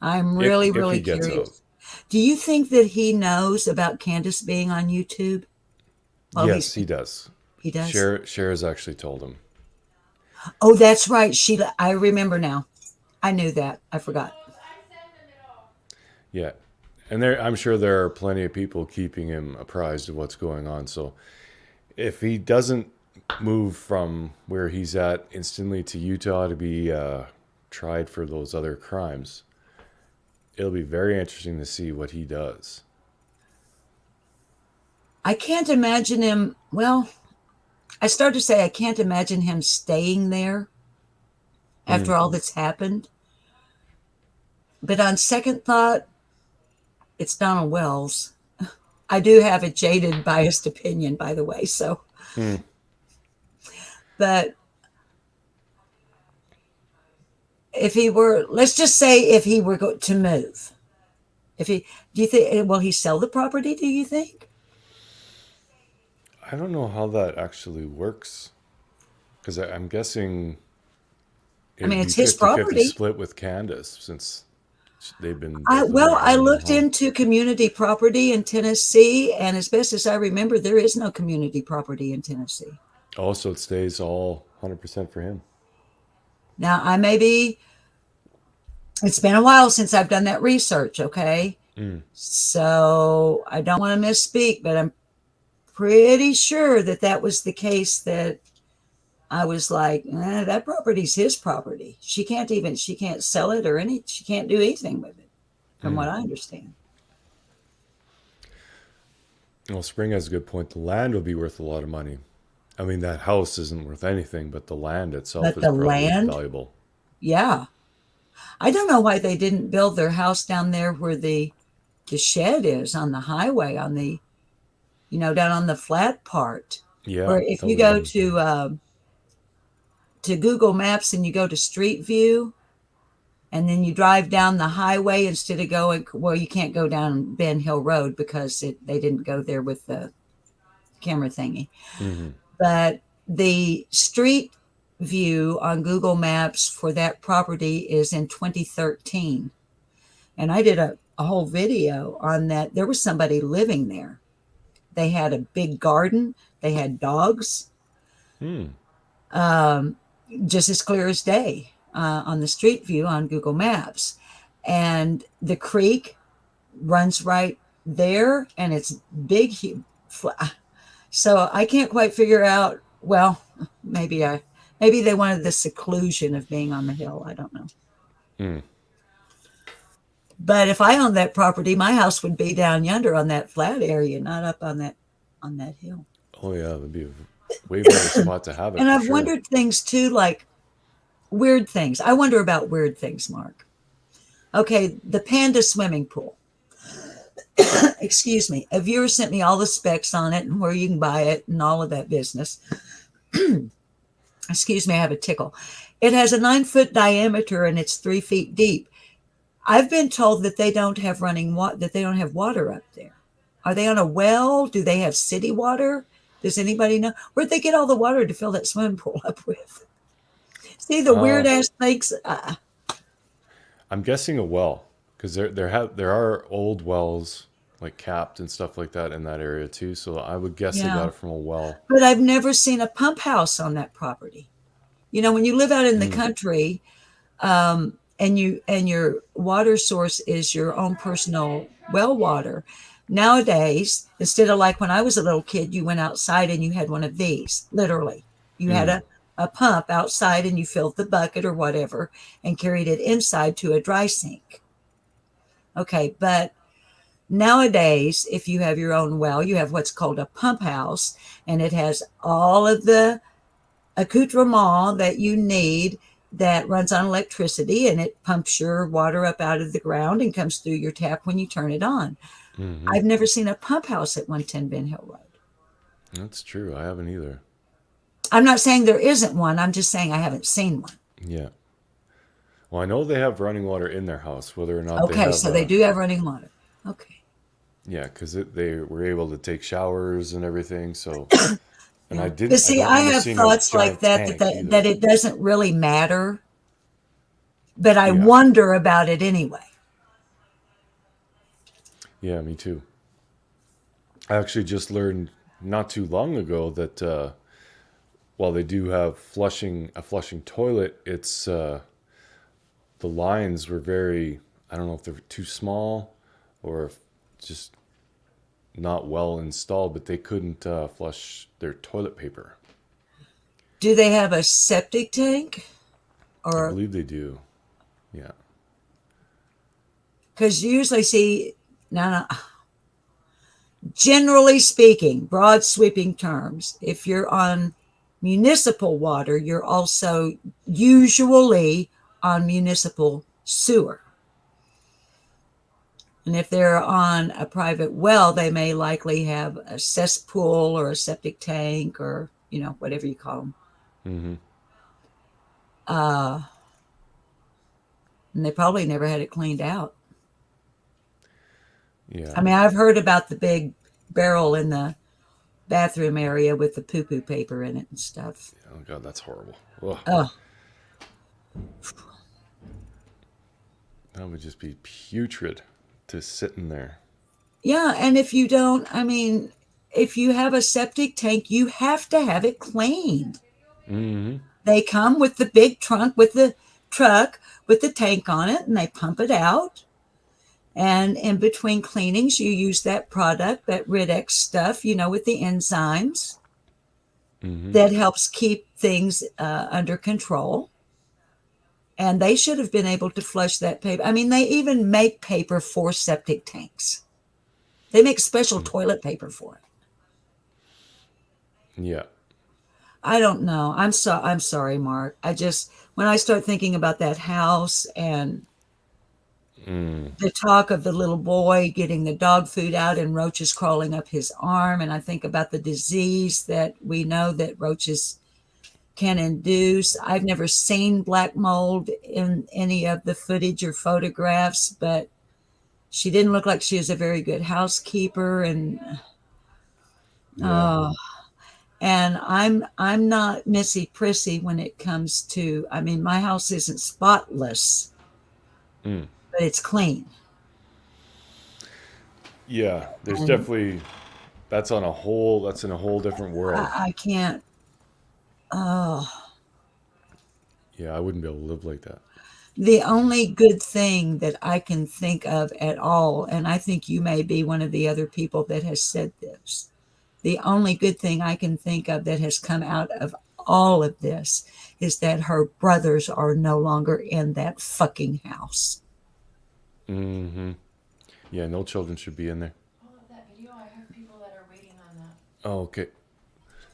I'm really, if really he gets curious. out. Do you think that he knows about Candace being on YouTube? Well, yes, he does. He does? Cher has actually told him. Oh, that's right. I remember now. I knew that. I forgot. Yeah. And I'm sure there are plenty of people keeping him apprised of what's going on. So if he doesn't move from where he's at instantly to Utah to be tried for those other crimes, it'll be very interesting to see what he does. I can't imagine him. Well, I started to say I can't imagine him staying there after all that's happened. But on second thought, it's Donald Wells. I do have a jaded, biased opinion, by the way. So, but if he were, let's just say if he were to move, do you think, will he sell the property, do you think? I don't know how that actually works, because I'm guessing It's his property. Split with Candace, since they've been. I looked into community property in Tennessee, and as best as I remember, there is no community property in Tennessee. Oh, so it stays all 100% for him. Now, it's been a while since I've done that research, okay? So I don't want to misspeak, but I'm pretty sure that was the case that I was like, that property's his property. She can't sell it she can't do anything with it, from what I understand. Well, Spring has a good point. The land will be worth a lot of money. I mean, that house isn't worth anything, but the land itself But is the probably land, valuable. yeah. I don't know why they didn't build their house down there where the shed is on the highway, on the, down on the flat part. Yeah, Where if that you would have go been cool. to Google Maps and you go to Street View, and then you drive down the highway instead of going, well, you can't go down Ben Hill Road because they didn't go there with the camera thingy. Mm-hmm. But the street view on Google Maps for that property is in 2013. And I did a whole video on that. There was somebody living there. They had a big garden. They had dogs. Just as clear as day on the street view on Google Maps. And the creek runs right there, and it's big. So I can't quite figure out, well, maybe they wanted the seclusion of being on the hill. I don't know. But if I owned that property, my house would be down yonder on that flat area, not up on that hill. Oh yeah, that'd be a way better spot to have it. And for I've sure. wondered things too, like weird things. I wonder about weird things, Mark. Okay, the Panda swimming pool. Excuse me. A viewer sent me all the specs on it and where you can buy it and all of that business. Excuse me, I have a tickle. It has a 9-foot diameter and it's 3 feet deep. I've been told that they don't have water up there. Are they on a well? Do they have city water? Does anybody know? Where'd they get all the water to fill that swimming pool up with? See the weird ass things. I'm guessing a well, because there are old wells like capped and stuff like that in that area too. So I would guess they got it from a well. But I've never seen a pump house on that property. When you live out in the country, and your water source is your own personal well water. Nowadays, instead of like when I was a little kid, you went outside and you had one of these, literally. You had a pump outside and you filled the bucket or whatever and carried it inside to a dry sink. Okay, but nowadays, if you have your own well, you have what's called a pump house, and it has all of the accoutrement that you need that runs on electricity, and it pumps your water up out of the ground and comes through your tap when you turn it on. I've never seen a pump house at 110 Ben Hill Road. That's true. I haven't either. I'm not saying there isn't one. I'm just saying I haven't seen one. Yeah. Well, I know they have running water in their house, whether or not Okay, they have. so they do have running water. Okay. Yeah, because they were able to take showers and everything. So, and I didn't. But see, I have thoughts like that it doesn't really matter, but I wonder about it anyway. Yeah, me too. I actually just learned not too long ago that while they do have a flushing toilet, it's the lines were very, I don't know if they're too small or if just not well installed, but they couldn't flush their toilet paper. Do they have a septic tank? I believe they do. Yeah. Because usually, see, no. Generally speaking, broad sweeping terms, if you're on municipal water, you're also usually on municipal sewer. And if they're on a private well, they may likely have a cesspool or a septic tank or, whatever you call them. And they probably never had it cleaned out. Yeah. I mean, I've heard about the big barrel in the bathroom area with the poo-poo paper in it and stuff. Oh, God, that's horrible. Ugh. Oh. That would just be putrid to sit in there. Yeah, and if you have a septic tank, you have to have it cleaned. They come with the big trunk with the truck with the tank on it, and they pump it out. And in between cleanings, you use that product, that Rid-X stuff, with the enzymes. that helps keep things under control. And they should have been able to flush that paper. I mean, they even make paper for septic tanks. They make special toilet paper for it. Yeah. I don't know. I'm sorry, Mark. When I start thinking about that house and the talk of the little boy getting the dog food out and roaches crawling up his arm, and I think about the disease that we know that roaches can induce. I've never seen black mold in any of the footage or photographs, but she didn't look like she was a very good housekeeper. And Yeah. and I'm not missy prissy when it comes to, I mean, my house isn't spotless, but it's clean. Yeah. There's And definitely that's in a whole different world. I can't. Oh, Yeah, I wouldn't be able to live like that. the only good thing that I can think of at all, and I think you may be one of the other people that has said this, the only good thing I can think of that has come out of all of this is that her brothers are no longer in that fucking house. Yeah, no children should be in there. All of that video, I have people that are waiting on that. Oh, okay.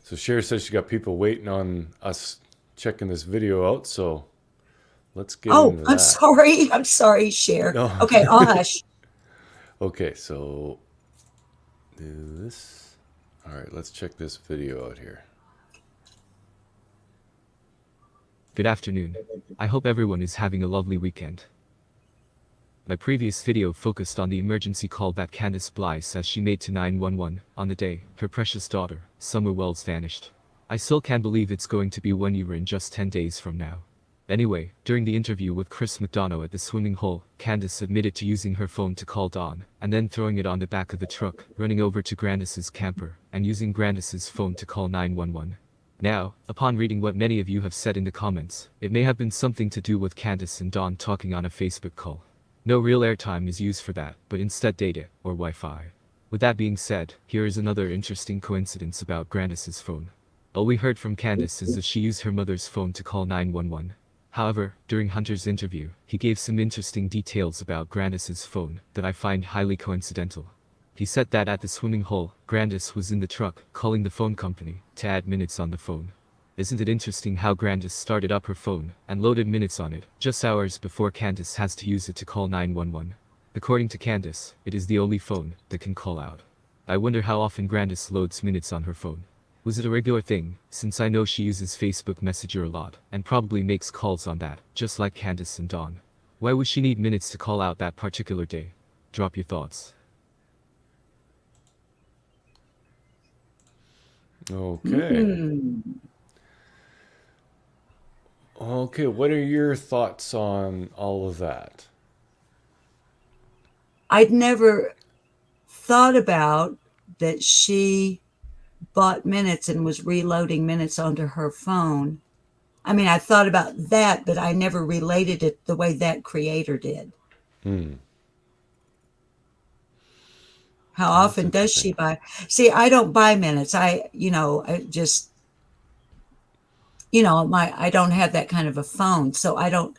So Cher says she got people waiting on us checking this video out, so let's get into I'm that. sorry. I'm sorry, Cher. No. Okay, I'll hush. Okay, so do this. All right, let's check this video out here. Good afternoon. I hope everyone is having a lovely weekend. My previous video focused on the emergency call that Candace Bly says she made to 911 on the day her precious daughter, Summer Wells, vanished. I still can't believe it's going to be 1 year in just 10 days from now. Anyway, during the interview with Chris McDonough at the swimming hole, Candace admitted to using her phone to call Dawn, and then throwing it on the back of the truck, running over to Grandis's camper, and using Grandis's phone to call 911. Now, upon reading what many of you have said in the comments, it may have been something to do with Candace and Dawn talking on a Facebook call. No real airtime is used for that, but instead data, or Wi-Fi. With that being said, here is another interesting coincidence about Grandis's phone. All we heard from Candace is that she used her mother's phone to call 911. However, during Hunter's interview, he gave some interesting details about Grandis's phone that I find highly coincidental. He said that at the swimming hole, Grandis was in the truck, calling the phone company, to add minutes on the phone. Isn't it interesting how Grandis started up her phone, and loaded minutes on it, just hours before Candace has to use it to call 911? According to Candace, it is the only phone that can call out. I wonder how often Grandis loads minutes on her phone. Was it a regular thing, since I know she uses Facebook Messenger a lot, and probably makes calls on that, just like Candace and Dawn? Why would she need minutes to call out that particular day? Drop your thoughts. Okay. Okay, what are your thoughts on all of that? I'd never thought about that she bought minutes and was reloading minutes onto her phone. I mean, I thought about that, but I never related it the way that creator did. How often does she buy? See, I don't buy minutes. I just, I don't have that kind of a phone, so I don't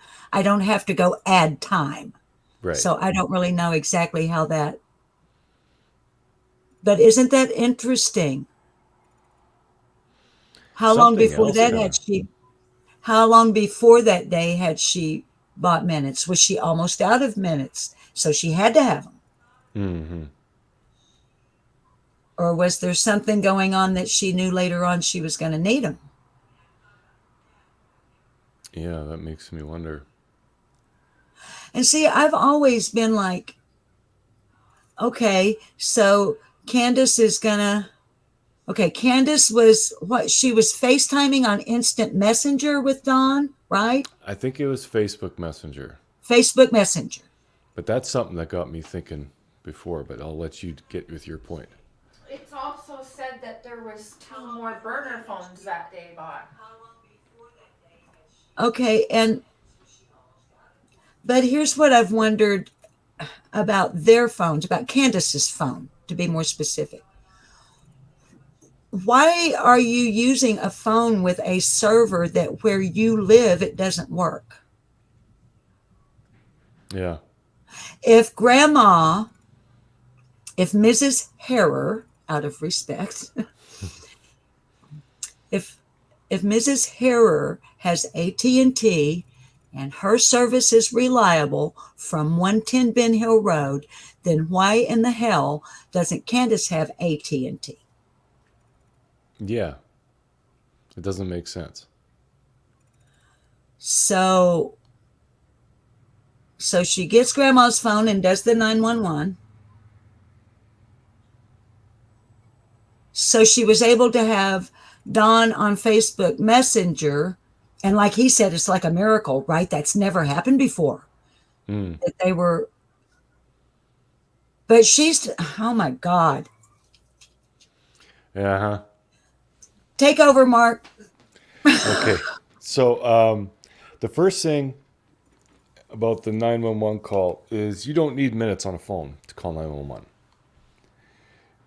have to go add time. Right. So I don't really know exactly how that, but isn't that interesting? How long before that day had she bought minutes? Was she almost out of minutes? So she had to have them. Or was there something going on that she knew later on she was going to need them? Yeah, that makes me wonder. And see, I've always been like, okay, so Candace was what? She was FaceTiming on Instant Messenger with Dawn, right? I think it was Facebook Messenger. Facebook Messenger. But that's something that got me thinking before, but I'll let you get with your point. It's also said that there was 2 more burner phones that day bought. Okay, but here's what I've wondered about their phones, about Candace's phone, to be more specific. why are you using a phone with a server that where you live, it doesn't work? Yeah. If Mrs. Harrer, out of respect, if Mrs. Harrer has AT&T and her service is reliable from 110 Ben Hill Road, then why in the hell doesn't Candace have AT&T? Yeah. It doesn't make sense. So she gets grandma's phone and does the 911. So she was able to have Don on Facebook Messenger. And like he said, it's like a miracle, right? That's never happened before. That they were, but she's, oh my God. Yeah. Take over, Mark. Okay. So the first thing about the 911 call is you don't need minutes on a phone to call 911.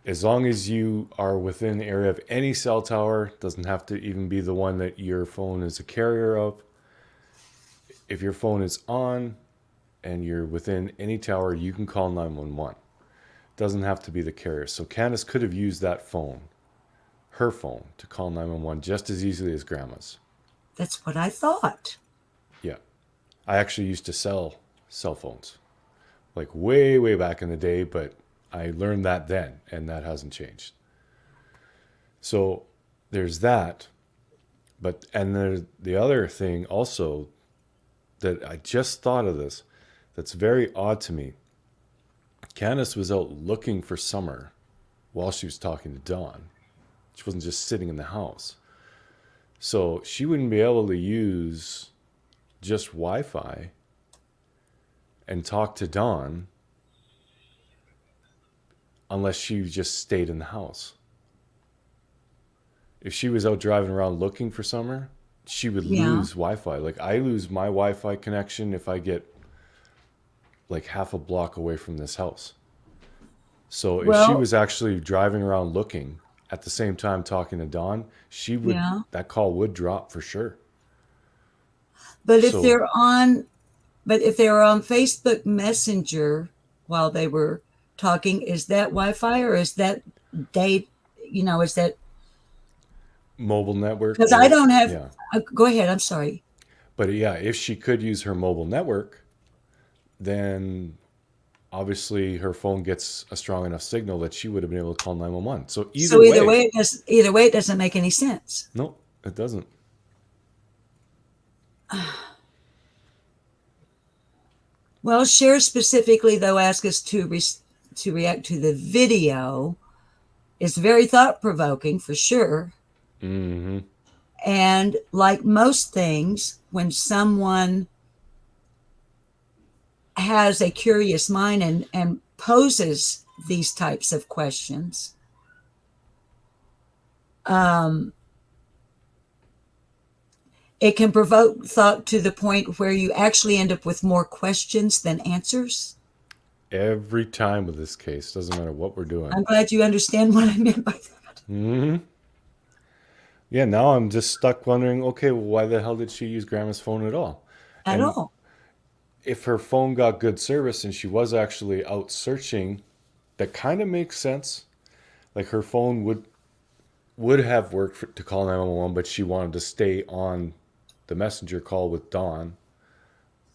As long as you are within the area of any cell tower, doesn't have to even be the one that your phone is a carrier of. If your phone is on and you're within any tower, you can call 911. Doesn't have to be the carrier. So Candace could have used that phone, her phone, to call 911 just as easily as grandma's. That's what I thought. Yeah. I actually used to sell cell phones, like way, way back in the day, but I learned that then, and that hasn't changed. So there's that. But, and there's the other thing also that I just thought of this that's very odd to me. Candace was out looking for Summer while she was talking to Dawn. She wasn't just sitting in the house. So she wouldn't be able to use just Wi-Fi and talk to Dawn unless she just stayed in the house. If she was out driving around looking for Summer, she would lose Wi-Fi. Like I lose my Wi-Fi connection if I get like half a block away from this house. So if she was actually driving around looking at the same time talking to Dawn, she would that call would drop for sure. But if they're on Facebook Messenger while they were talking, is that Wi-Fi or is that is that mobile network? Because I don't have. Go ahead. I'm sorry. But yeah, if she could use her mobile network, then obviously her phone gets a strong enough signal that she would have been able to call 911. So either way, it doesn't make any sense. No, it doesn't. Well, Cher specifically, though, asked us to react to the video. It's very thought-provoking, for sure. Mm-hmm. And like most things, when someone has a curious mind and poses these types of questions, it can provoke thought to the point where you actually end up with more questions than answers. Every time with this case, doesn't matter what we're doing. I'm glad you understand what I meant by that. Mm-hmm. Yeah, now I'm just stuck wondering, okay, well, why the hell did she use Grandma's phone at all? At all. If her phone got good service and she was actually out searching, that kind of makes sense. Like her phone would have worked to call 911, but she wanted to stay on the messenger call with Dawn.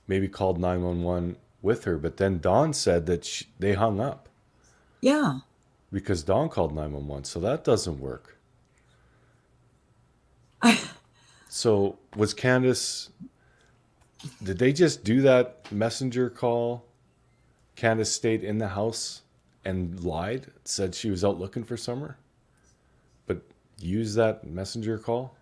Maybe called 911 with her, but then Dawn said that they hung up. Yeah. Because Dawn called 911, so that doesn't work. So was Candace, did they just do that messenger call? Candace stayed in the house and lied, said she was out looking for Summer, but used that messenger call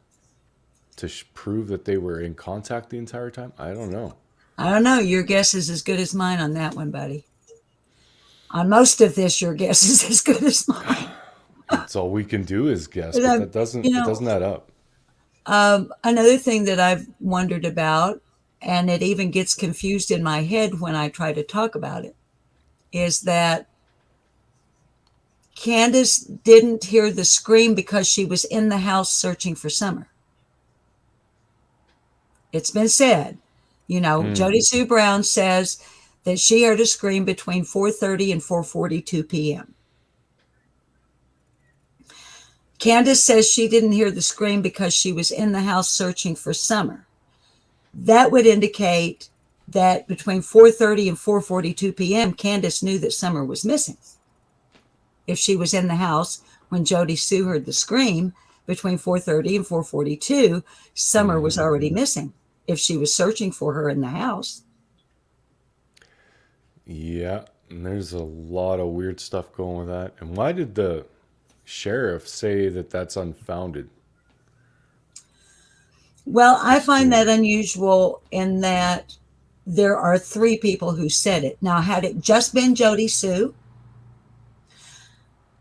to prove that they were in contact the entire time? I don't know. I don't know. Your guess is as good as mine on that one, buddy. On most of this, your guess is as good as mine. That's all we can do is guess, but that doesn't, it doesn't add up. Another thing that I've wondered about, and it even gets confused in my head when I try to talk about it, is that Candace didn't hear the scream because she was in the house searching for Summer. It's been said, JodieSue Brown says that she heard a scream between 4:30 and 4:42 p.m. Candace says she didn't hear the scream because she was in the house searching for Summer. That would indicate that between 4:30 and 4:42 p.m., Candace knew that Summer was missing. If she was in the house when JodieSue heard the scream between 4:30 and 4:42, Summer was already missing if she was searching for her in the house. Yeah, and there's a lot of weird stuff going with that. And why did the sheriff say that that's unfounded? Well, I find that unusual in that there are 3 people who said it. Now, had it just been JodieSue,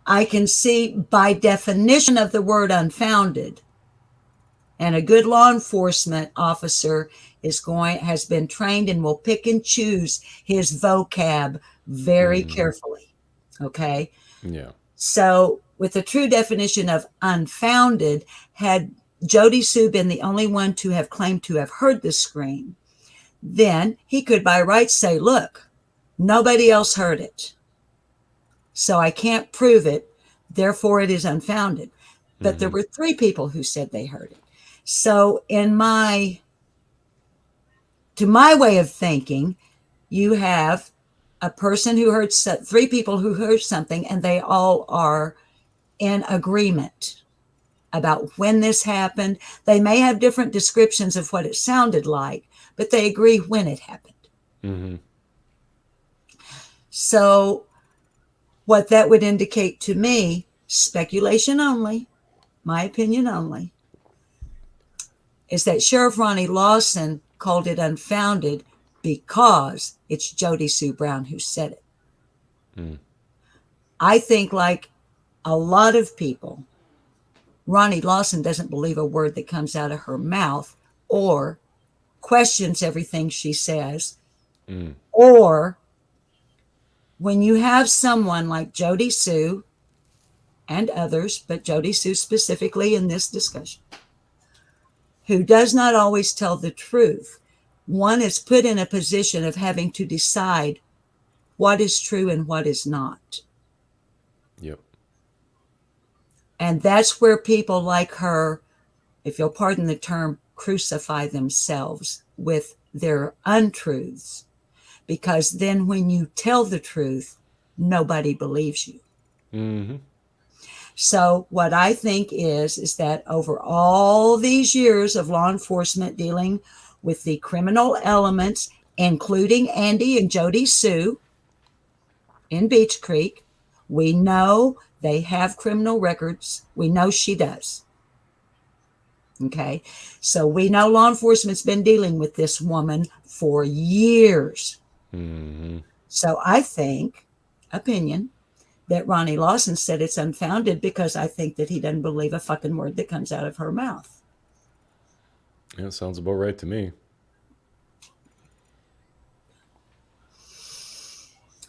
I can see by definition of the word unfounded, and a good law enforcement officer has been trained and will pick and choose his vocab very carefully. Okay. Yeah. So with the true definition of unfounded, had JodieSue been the only one to have claimed to have heard the scream, then he could by rights say, look, nobody else heard it, so I can't prove it, therefore it is unfounded. But there were 3 people who said they heard it. So to my way of thinking, you have a person who heard 3 people who heard something, and they all are in agreement about when this happened. They may have different descriptions of what it sounded like, but they agree when it happened. So what that would indicate to me, speculation only, my opinion only, is that Sheriff Ronnie Lawson called it unfounded because it's JodieSue Brown who said it. I think, like a lot of people, Ronnie Lawson doesn't believe a word that comes out of her mouth, or questions everything she says, or when you have someone like JodieSue and others, but JodieSue specifically in this discussion, who does not always tell the truth, one is put in a position of having to decide what is true and what is not. Yep. And that's where people like her, if you'll pardon the term, crucify themselves with their untruths. Because then when you tell the truth, nobody believes you. So what I think is that over all these years of law enforcement dealing with the criminal elements, including Andy and JodieSue in Beach Creek, we know they have criminal records. We know she does. Okay. So we know law enforcement's been dealing with this woman for years. So I think, opinion, that Ronnie Lawson said it's unfounded because I think that he doesn't believe a fucking word that comes out of her mouth. Yeah, sounds about right to me.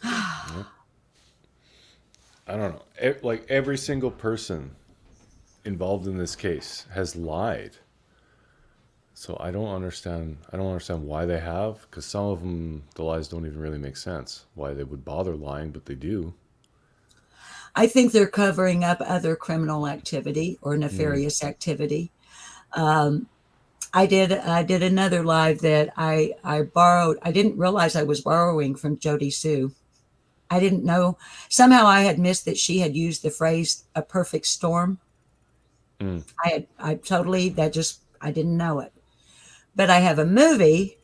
Yeah. I don't know. Like every single person involved in this case has lied. So I don't understand why they have, because some of them, the lies don't even really make sense. Why they would bother lying, but they do. I think they're covering up other criminal activity or nefarious activity. I did another live that I borrowed. I didn't realize I was borrowing from JodieSue. I didn't know. Somehow I had missed that she had used the phrase "a perfect storm." I didn't know it. But I have a movie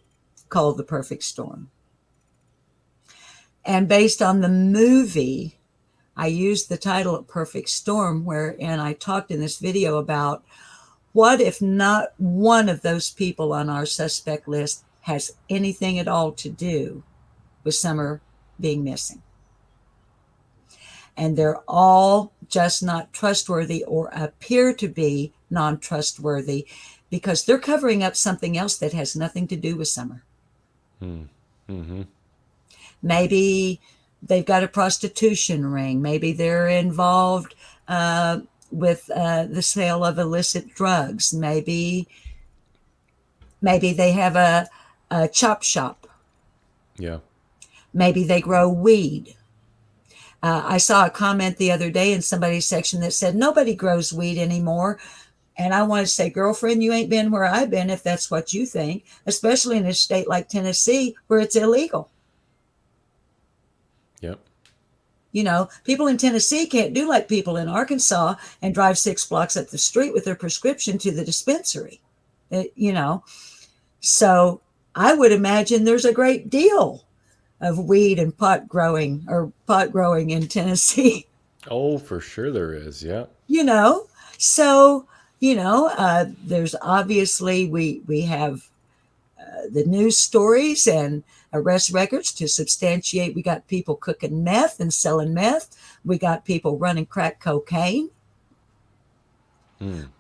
called The Perfect Storm. And based on the movie, I used the title of Perfect Storm, wherein I talked in this video about what if not one of those people on our suspect list has anything at all to do with Summer being missing. And they're all just not trustworthy or appear to be non-trustworthy because they're covering up something else that has nothing to do with Summer. Maybe they've got a prostitution ring. Maybe they're involved with the sale of illicit drugs. Maybe they have a chop shop. Yeah. Maybe they grow weed. I saw a comment the other day in somebody's section that said nobody grows weed anymore. And I want to say, girlfriend, you ain't been where I've been if that's what you think, especially in a state like Tennessee where it's illegal. Yep. You know, people in Tennessee can't do like people in Arkansas and drive 6 blocks up the street with their prescription to the dispensary. You know, so I would imagine there's a great deal of weed and pot growing in Tennessee. Oh, for sure there is. Yeah. You know, so, you know, there's obviously, we have the news stories and arrest records to substantiate. We got people cooking meth and selling meth. We got people running crack cocaine.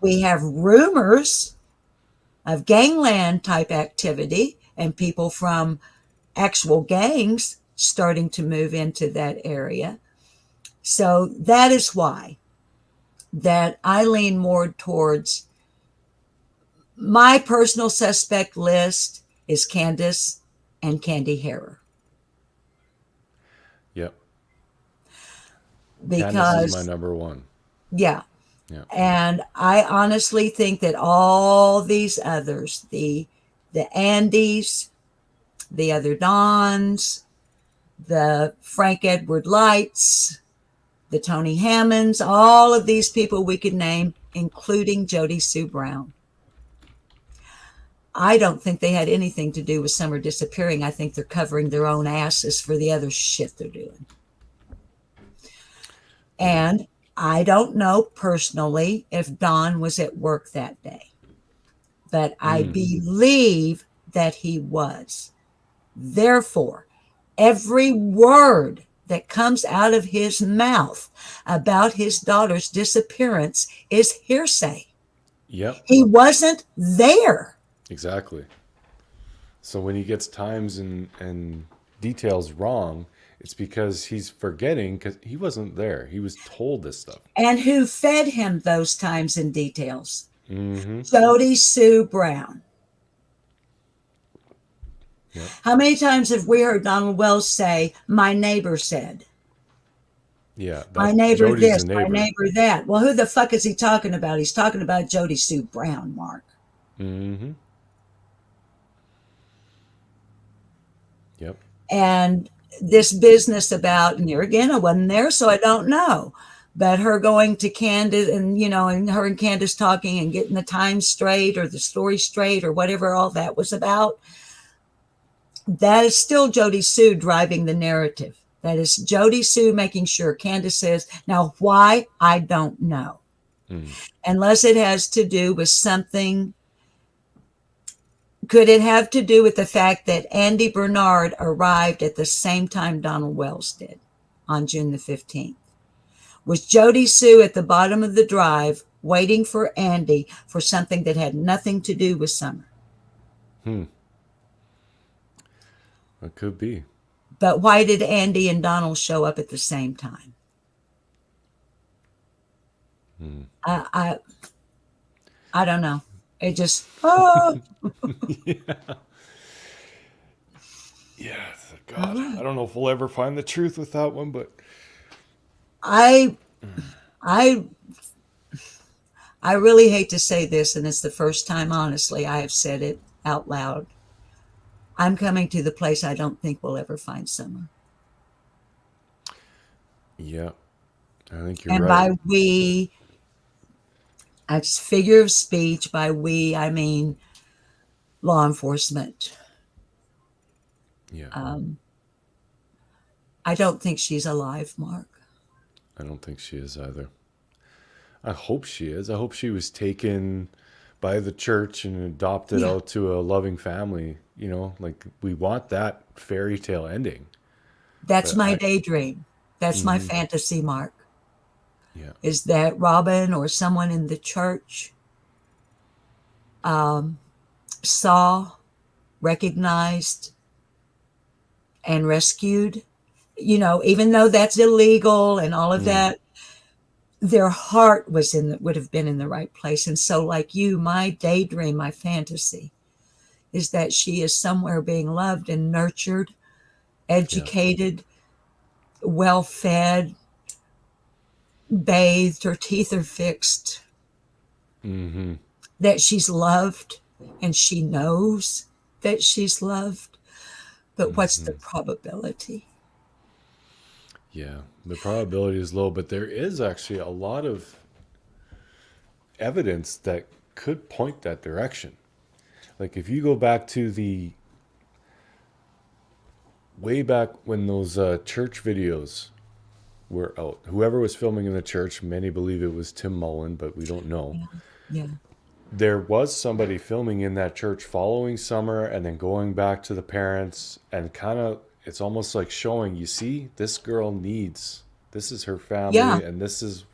We have rumors of gangland type activity and people from actual gangs starting to move into that area. So that is why that I lean more towards my personal suspect list is Candace and Candy Harrer. Yep. Because Candace is my number one. yeah. Yeah. And I honestly think that all these others, the Andys, the other Dons, the Frank Edward Lights, the Tony Hammonds, all of these people we could name, including JodieSue Brown. I don't think they had anything to do with Summer disappearing. I think they're covering their own asses for the other shit they're doing. And I don't know personally if Don was at work that day, but I believe that he was. Therefore, every word that comes out of his mouth about his daughter's disappearance is hearsay. Yep. He wasn't there. Exactly. So when he gets times and details wrong, it's because he's forgetting because he wasn't there. He was told this stuff. And who fed him those times and details? JodieSue Brown. Yep. How many times have we heard Donald Wells say, my neighbor said? Yeah. My neighbor Jodie's this, the my neighbor. neighbor that. Well, who the fuck is he talking about? He's talking about JodieSue Brown, Mark. Yep. And this business about, and here again, I wasn't there, so I don't know. But her going to Candace and, you know, and her and Candace talking and getting the time straight or the story straight or whatever all that was about. That is still JodieSue driving the narrative. That is JodieSue making sure Candace says, now why? I don't know. Unless it has to do with something. Could it have to do with the fact that Andy Bernard arrived at the same time Donald Wells did on June the 15th? Was JodieSue at the bottom of the drive waiting for Andy for something that had nothing to do with Summer? It could be. But why did Andy and Donald show up at the same time? I don't know. It just, Yeah, God, I don't know if we'll ever find the truth with that one, but I really hate to say this, and it's the first time, honestly, I have said it out loud. I'm coming to the place I don't think we'll ever find Summer. yeah, I think you're And right. by we, it's figure of speech. By we, I mean law enforcement. Yeah, I don't think she's alive, Mark. I don't think she is either. I hope she is. I hope she was taken by the church and adopted out to a loving family. You know, like we want that fairy tale ending. That's But my daydream. That's my fantasy, Mark. Yeah. Is that Robin or someone in the church saw, recognized, and rescued even though that's illegal and all of that, their heart would have been in the right place. And so, like you, my daydream, my fantasy is that she is somewhere being loved and nurtured, educated, well fed, bathed, her teeth are fixed, that she's loved and she knows that she's loved. But what's the probability? Yeah, the probability is low, but there is actually a lot of evidence that could point that direction. Like if you go back to the way back when those church videos were out, whoever was filming in the church, many believe it was Tim Mullen, but we don't know. Yeah. There was somebody filming in that church following Summer and then going back to the parents, and kind of, it's almost like showing, you see, this girl needs, this is her family, and this is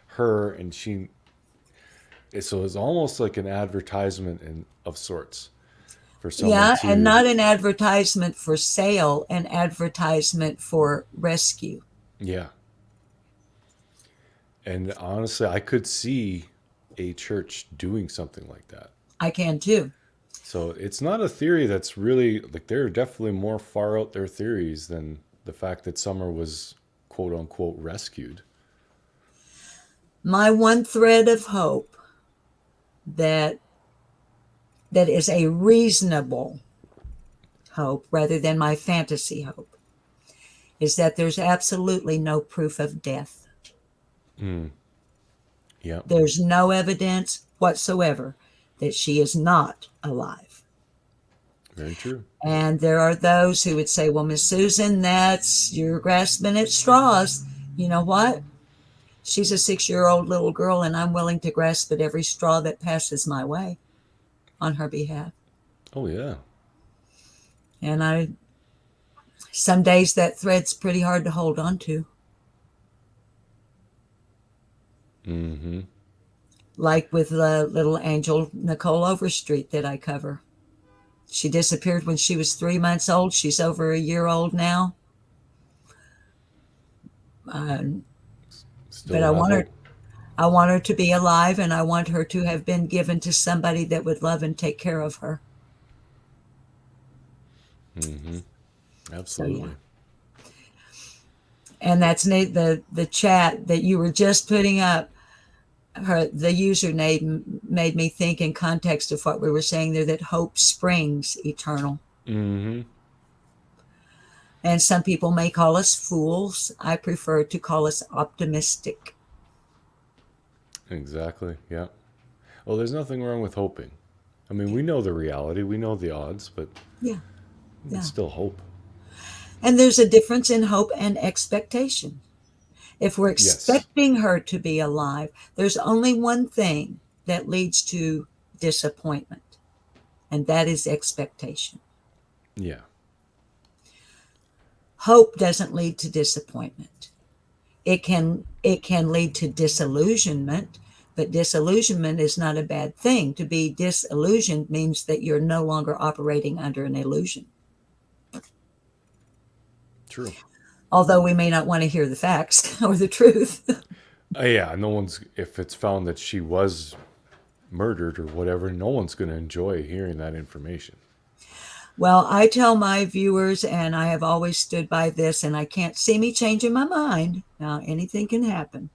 her, and so it's almost like an advertisement of sorts for someone to, and not an advertisement for sale, an advertisement for rescue. Yeah. And honestly, I could see a church doing something like that. I can too. So it's not a theory that's really, like, there are definitely more far out there theories than the fact that Summer was quote unquote rescued. My one thread of hope that is a reasonable hope rather than my fantasy hope is that there's absolutely no proof of death. Yeah. There's no evidence whatsoever that she is not alive. Very true. And there are those who would say, well, Miss Susan, you're grasping at straws. You know what? She's a 6-year-old little girl, and I'm willing to grasp at every straw that passes my way on her behalf. Oh, yeah. And some days that thread's pretty hard to hold on to. Like with the little angel Nicole Overstreet that I cover. She disappeared when she was 3 months old. She's over a year old now. But I want her to be alive, and I want her to have been given to somebody that would love and take care of her. Absolutely. So, yeah. And that's the chat that you were just putting up. The username made me think in context of what we were saying there, that hope springs eternal. And some people may call us fools. I prefer to call us optimistic. Exactly. Yeah. Well, there's nothing wrong with hoping. I mean, we know the reality, we know the odds, but it's still hope. And there's a difference in hope and expectation. If we're expecting her to be alive, there's only one thing that leads to disappointment, and that is expectation. Yeah. Hope doesn't lead to disappointment. It can lead to disillusionment, but disillusionment is not a bad thing. To be disillusioned means that you're no longer operating under an illusion. True. Although we may not want to hear the facts or the truth. Yeah, if it's found that she was murdered or whatever, no one's going to enjoy hearing that information. Well, I tell my viewers, and I have always stood by this, and I can't see me changing my mind. Now, anything can happen.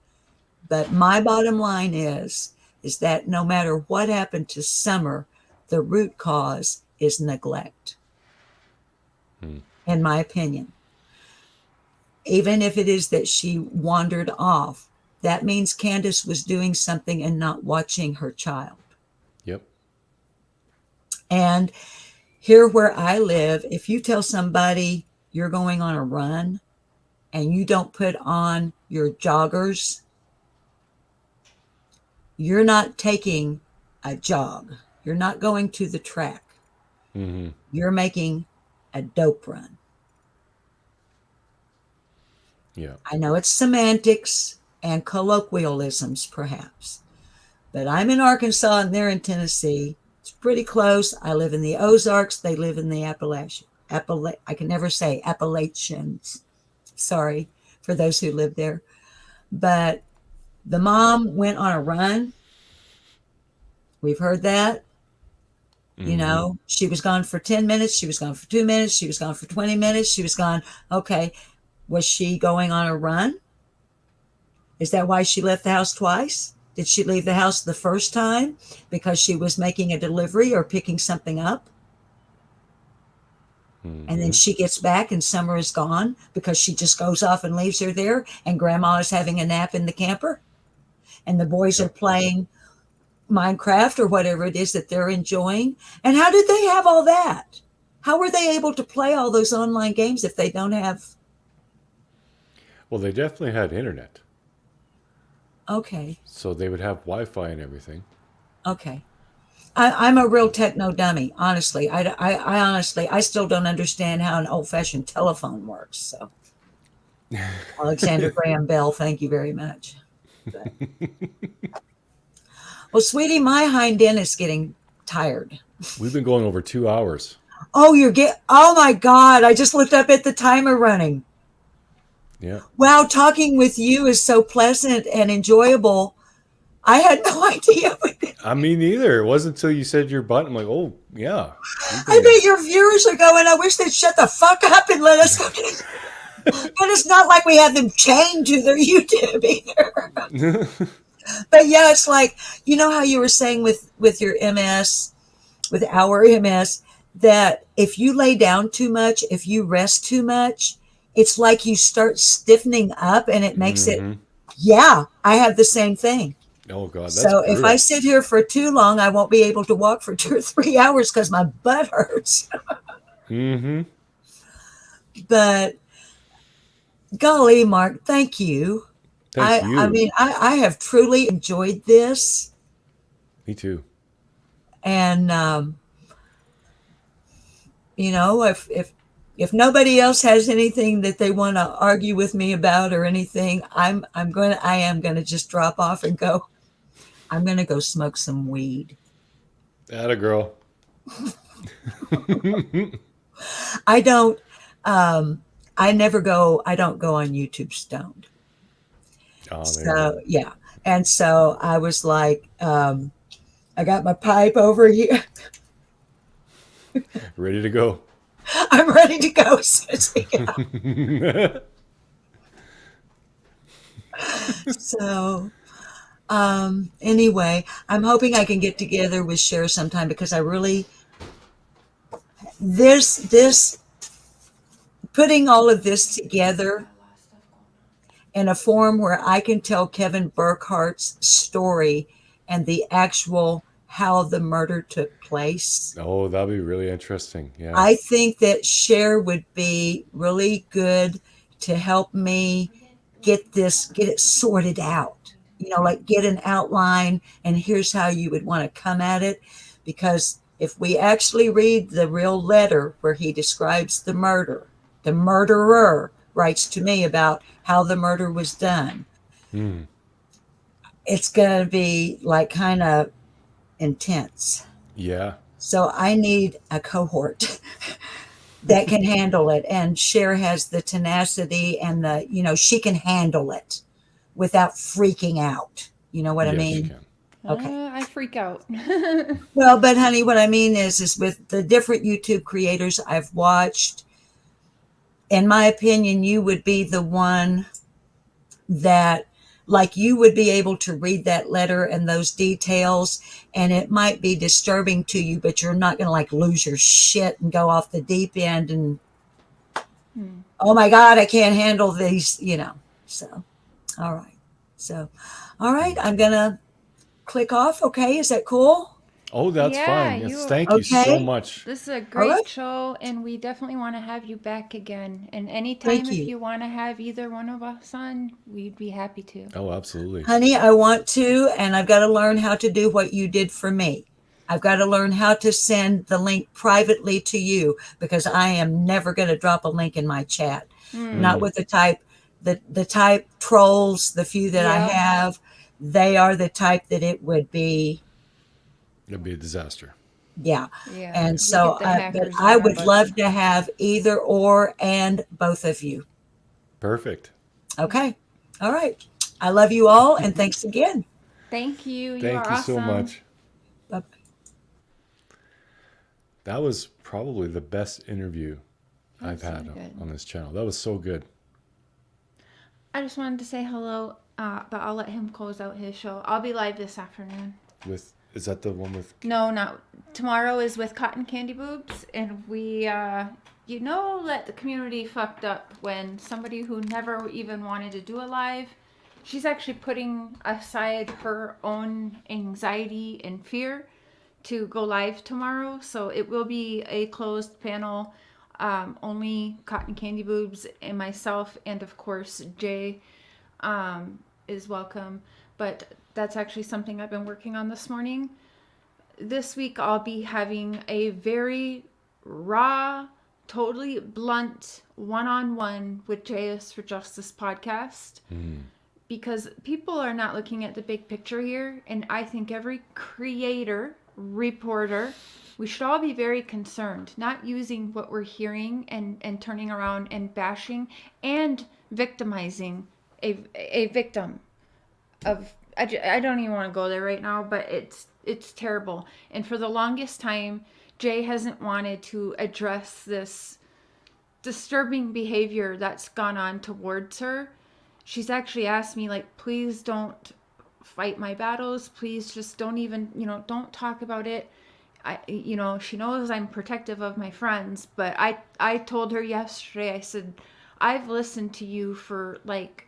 But my bottom line is that no matter what happened to Summer, the root cause is neglect, in my opinion. Even if it is that she wandered off, that means Candace was doing something and not watching her child. Yep. And here where I live, if you tell somebody you're going on a run and you don't put on your joggers, you're not taking a jog. You're not going to the track. You're making a dope run. Yeah. I know it's semantics and colloquialisms, perhaps, but I'm in Arkansas and they're in Tennessee. It's pretty close. I live in the Ozarks. They live in the Appalachians. I can never say Appalachians. Sorry for those who live there. But the mom went on a run. We've heard that. You know, she was gone for 10 minutes. She was gone for 2 minutes. She was gone for 20 minutes. She was gone. Okay. Was she going on a run? Is that why she left the house twice? Did she leave the house the first time because she was making a delivery or picking something up? And then she gets back and Summer is gone because she just goes off and leaves her there, and Grandma is having a nap in the camper, and the boys are playing Minecraft or whatever it is that they're enjoying. And how did they have all that? How were they able to play all those online games if they don't have? Well, they definitely had internet. Okay. So they would have Wi-Fi and everything. Okay. I'm a real techno dummy, honestly. I honestly, I still don't understand how an old-fashioned telephone works. So, Alexander Graham Bell, thank you very much. But, well, sweetie, my hind end is getting tired. We've been going over 2 hours. Oh, oh my God, I just looked up at the timer running. Yeah. Wow, talking with you is so pleasant and enjoyable. I had no idea. Me neither. It wasn't until you said your button. I'm like, oh, yeah. I bet your viewers are going, I wish they'd shut the fuck up and let us go. But it's not like we have them chained to their YouTube either. But yeah, it's like, you know how you were saying with your MS, with our MS, that if you lay down too much, if you rest too much, it's like you start stiffening up and it makes it, yeah, I have the same thing. Oh, God. That's so brutal. If I sit here for too long, I won't be able to walk for 2 or 3 hours because my butt hurts. But golly, Mark, thank you. Thank you. I mean, I have truly enjoyed this. Me too. And, you know, if nobody else has anything that they want to argue with me about or anything, I am going to just drop off and go. I'm going to go smoke some weed. Atta girl. I don't go on YouTube stoned. Oh, So, yeah. And so I was like, I got my pipe over here. Ready to go. I'm ready to go. So, anyway, I'm hoping I can get together with Cher sometime because I really, this putting all of this together in a form where I can tell Kevin Burkhart's story and the actual how the murder took place. Oh, that'd be really interesting. Yeah. I think that Cher would be really good to help me get it sorted out. You know, like get an outline and here's how you would want to come at it. Because if we actually read the real letter where he describes the murder, the murderer writes to me about how the murder was done. It's going to be like kind of intense. Yeah. So I need a cohort that can handle it. And Cher has the tenacity and the, you know, she can handle it without freaking out. You know what I mean? You can. Okay. I freak out. Well, but honey, what I mean is with the different YouTube creators I've watched, in my opinion, you would be the one that, like, you would be able to read that letter and those details, and it might be disturbing to you, but you're not going to like lose your shit and go off the deep end and, oh my God, I can't handle these, you know. So, all right. So, all right, I'm going to click off. Okay. Is that cool? Oh, that's Yeah, fine. Yes, you- thank you so Okay. much. This is a great right. show, and we definitely want to have you back again. And anytime Thank if you. you want to have either one of us on, we'd be happy to. Oh, absolutely. Honey, I want to, and I've got to learn how to do what you did for me. I've got to learn how to send the link privately to you because I am never going to drop a link in my chat. Not with the type trolls, the few that I Yeah. have, they are the type that it would be, It'd be a disaster. yeah. Yeah. And we so get the but hackers I on would us. love to have either or and both of you. Perfect. Okay. All right. I love you all, and thanks again. Thank you. You Thank are you awesome. so much. Bye. That was probably the best interview I've That's had really good. on this channel. That was so good. I just wanted to say hello, but I'll let him close out his show. I'll be live this afternoon. Is that the one with? No, not tomorrow is with Cotton Candy Boobs, and we, let the community fucked up when somebody who never even wanted to do a live, she's actually putting aside her own anxiety and fear to go live tomorrow. So it will be a closed panel, only Cotton Candy Boobs and myself, and of course Jay is welcome. But that's actually something I've been working on this morning. This week I'll be having a very raw, totally blunt one-on-one with JS for Justice podcast. Because people are not looking at the big picture here. And I think every creator, reporter, we should all be very concerned, not using what we're hearing and turning around and bashing and victimizing a victim of, I don't even want to go there right now, but it's terrible. And for the longest time, Jay hasn't wanted to address this disturbing behavior that's gone on towards her. She's actually asked me, like, please don't fight my battles. Please just don't even, don't talk about it. She knows I'm protective of my friends, but I told her yesterday, I said, I've listened to you for like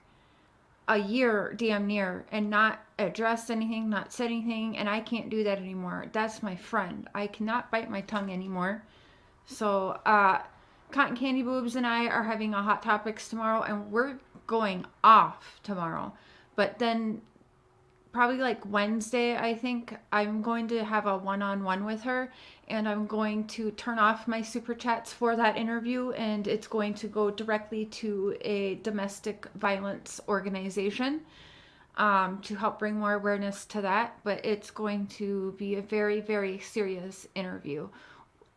a year damn near and not addressed anything, not said anything, and I can't do that anymore. That's my friend. I cannot bite my tongue anymore. So Cotton Candy Boobs and I are having a Hot Topics tomorrow, and we're going off tomorrow. But then probably like Wednesday, I think I'm going to have a one-on-one with her, and I'm going to turn off my super chats for that interview, and it's going to go directly to a domestic violence organization to help bring more awareness to that. But it's going to be a very, very serious interview,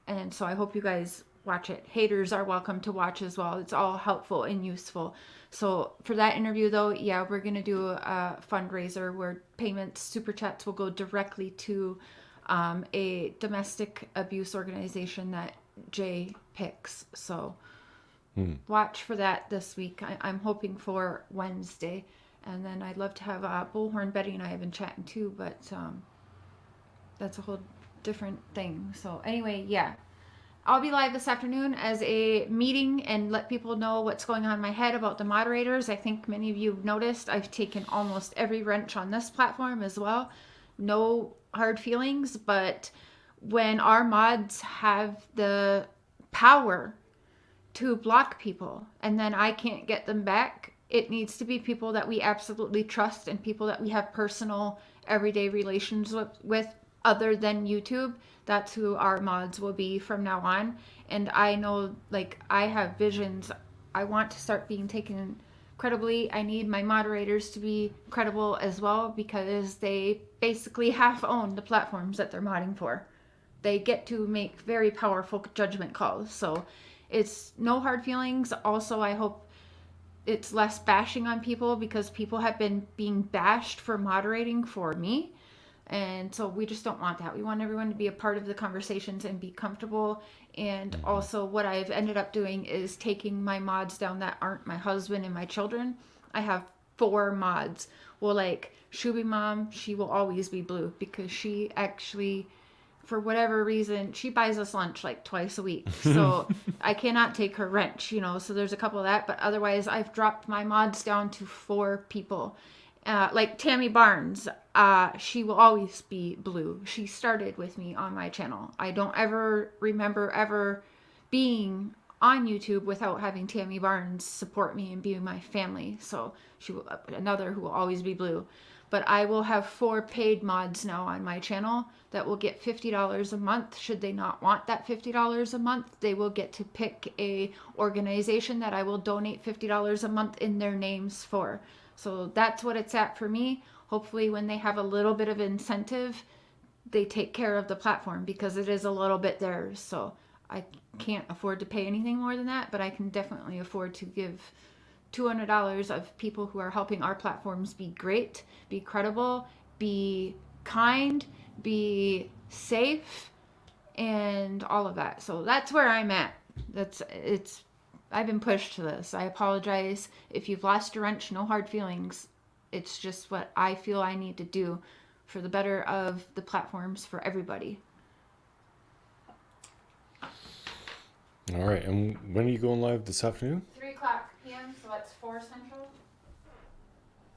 and so I hope you guys watch it. Haters are welcome to watch as well. It's all helpful and useful. So for that interview though, yeah, we're going to do a fundraiser where payments, super chats will go directly to a domestic abuse organization that Jay picks. So watch for that this week. I'm hoping for Wednesday. And then I'd love to have Bullhorn Betty and I have been chatting too, but that's a whole different thing. So anyway, yeah. I'll be live this afternoon as a meeting and let people know what's going on in my head about the moderators. I think many of you have noticed I've taken almost every wrench on this platform as well. No hard feelings, but when our mods have the power to block people and then I can't get them back, it needs to be people that we absolutely trust and people that we have personal everyday relations with other than YouTube. That's who our mods will be from now on. And I know, like, I have visions. I want to start being taken credibly. I need my moderators to be credible as well, because they basically half own the platforms that they're modding for. They get to make very powerful judgment calls. So it's no hard feelings. Also, I hope it's less bashing on people, because people have been being bashed for moderating for me. And so we just don't want that. We want everyone to be a part of the conversations and be comfortable. And also what I've ended up doing is taking my mods down that aren't my husband and my children. I have 4 mods. Well, like Shubi Mom, she will always be blue, because she actually, for whatever reason, she buys us lunch like twice a week. So I cannot take her wrench, so there's a couple of that. But otherwise, I've dropped my mods down to 4 people. Like Tammy Barnes, she will always be blue. She started with me on my channel. I don't ever remember ever being on YouTube without having Tammy Barnes support me and be my family. So she will, another who will always be blue. But I will have 4 paid mods now on my channel that will get $50 a month. Should they not want that $50 a month, they will get to pick a organization that I will donate $50 a month in their names for. So that's what it's at for me. Hopefully when they have a little bit of incentive, they take care of the platform, because it is a little bit theirs. So I can't afford to pay anything more than that, but I can definitely afford to give $200 of people who are helping our platforms be great, be credible, be kind, be safe, and all of that. So that's where I'm at. I've been pushed to this. I apologize if you've lost your wrench. No hard feelings. It's just what I feel I need to do for the better of the platforms for everybody. All right, and when are you going live this afternoon? 3:00 p.m., so that's 4 Central.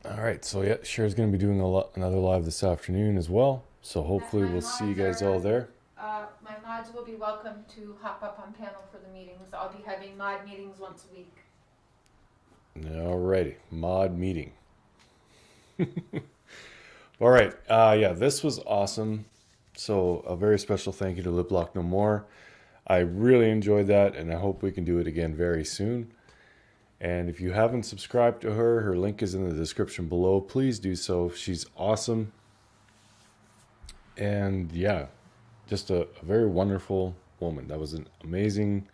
All right, so yeah, Cher's going to be doing another live this afternoon as well. So hopefully we'll see you guys all there. My mods will be welcome to hop up on panel for the meetings. I'll be having mod meetings once a week. All righty, mod meeting. All right, yeah, this was awesome. So a very special thank you to Liplocked NoMore. I really enjoyed that, and I hope we can do it again very soon. And if you haven't subscribed to her, her link is in the description below. Please do so. She's awesome. And yeah, just a very wonderful woman. That was an amazing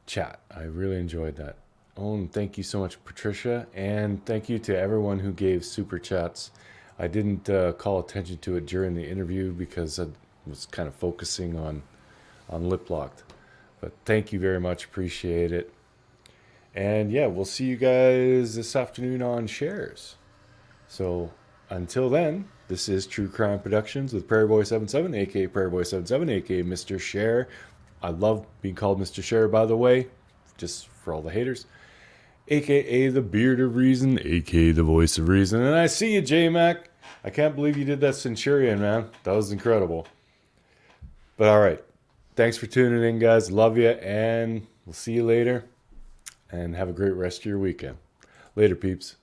chat. I really enjoyed that. Oh, and thank you so much, Patricia. And thank you to everyone who gave super chats. I didn't call attention to it during the interview because I was kind of focusing on Liplocked. But thank you very much. Appreciate it. And yeah, we'll see you guys this afternoon on Shares. So until then, this is True Crime Productions with Prairie Boy 77, aka Prairie Boy 77, aka Mr. Cher. I love being called Mr. Cher, by the way, just for all the haters. AKA the Beard of Reason, aka the Voice of Reason. And I see you, J-Mac. I can't believe you did that Centurion, man. That was incredible. But all right. Thanks for tuning in, guys. Love you, and we'll see you later. And have a great rest of your weekend. Later, peeps.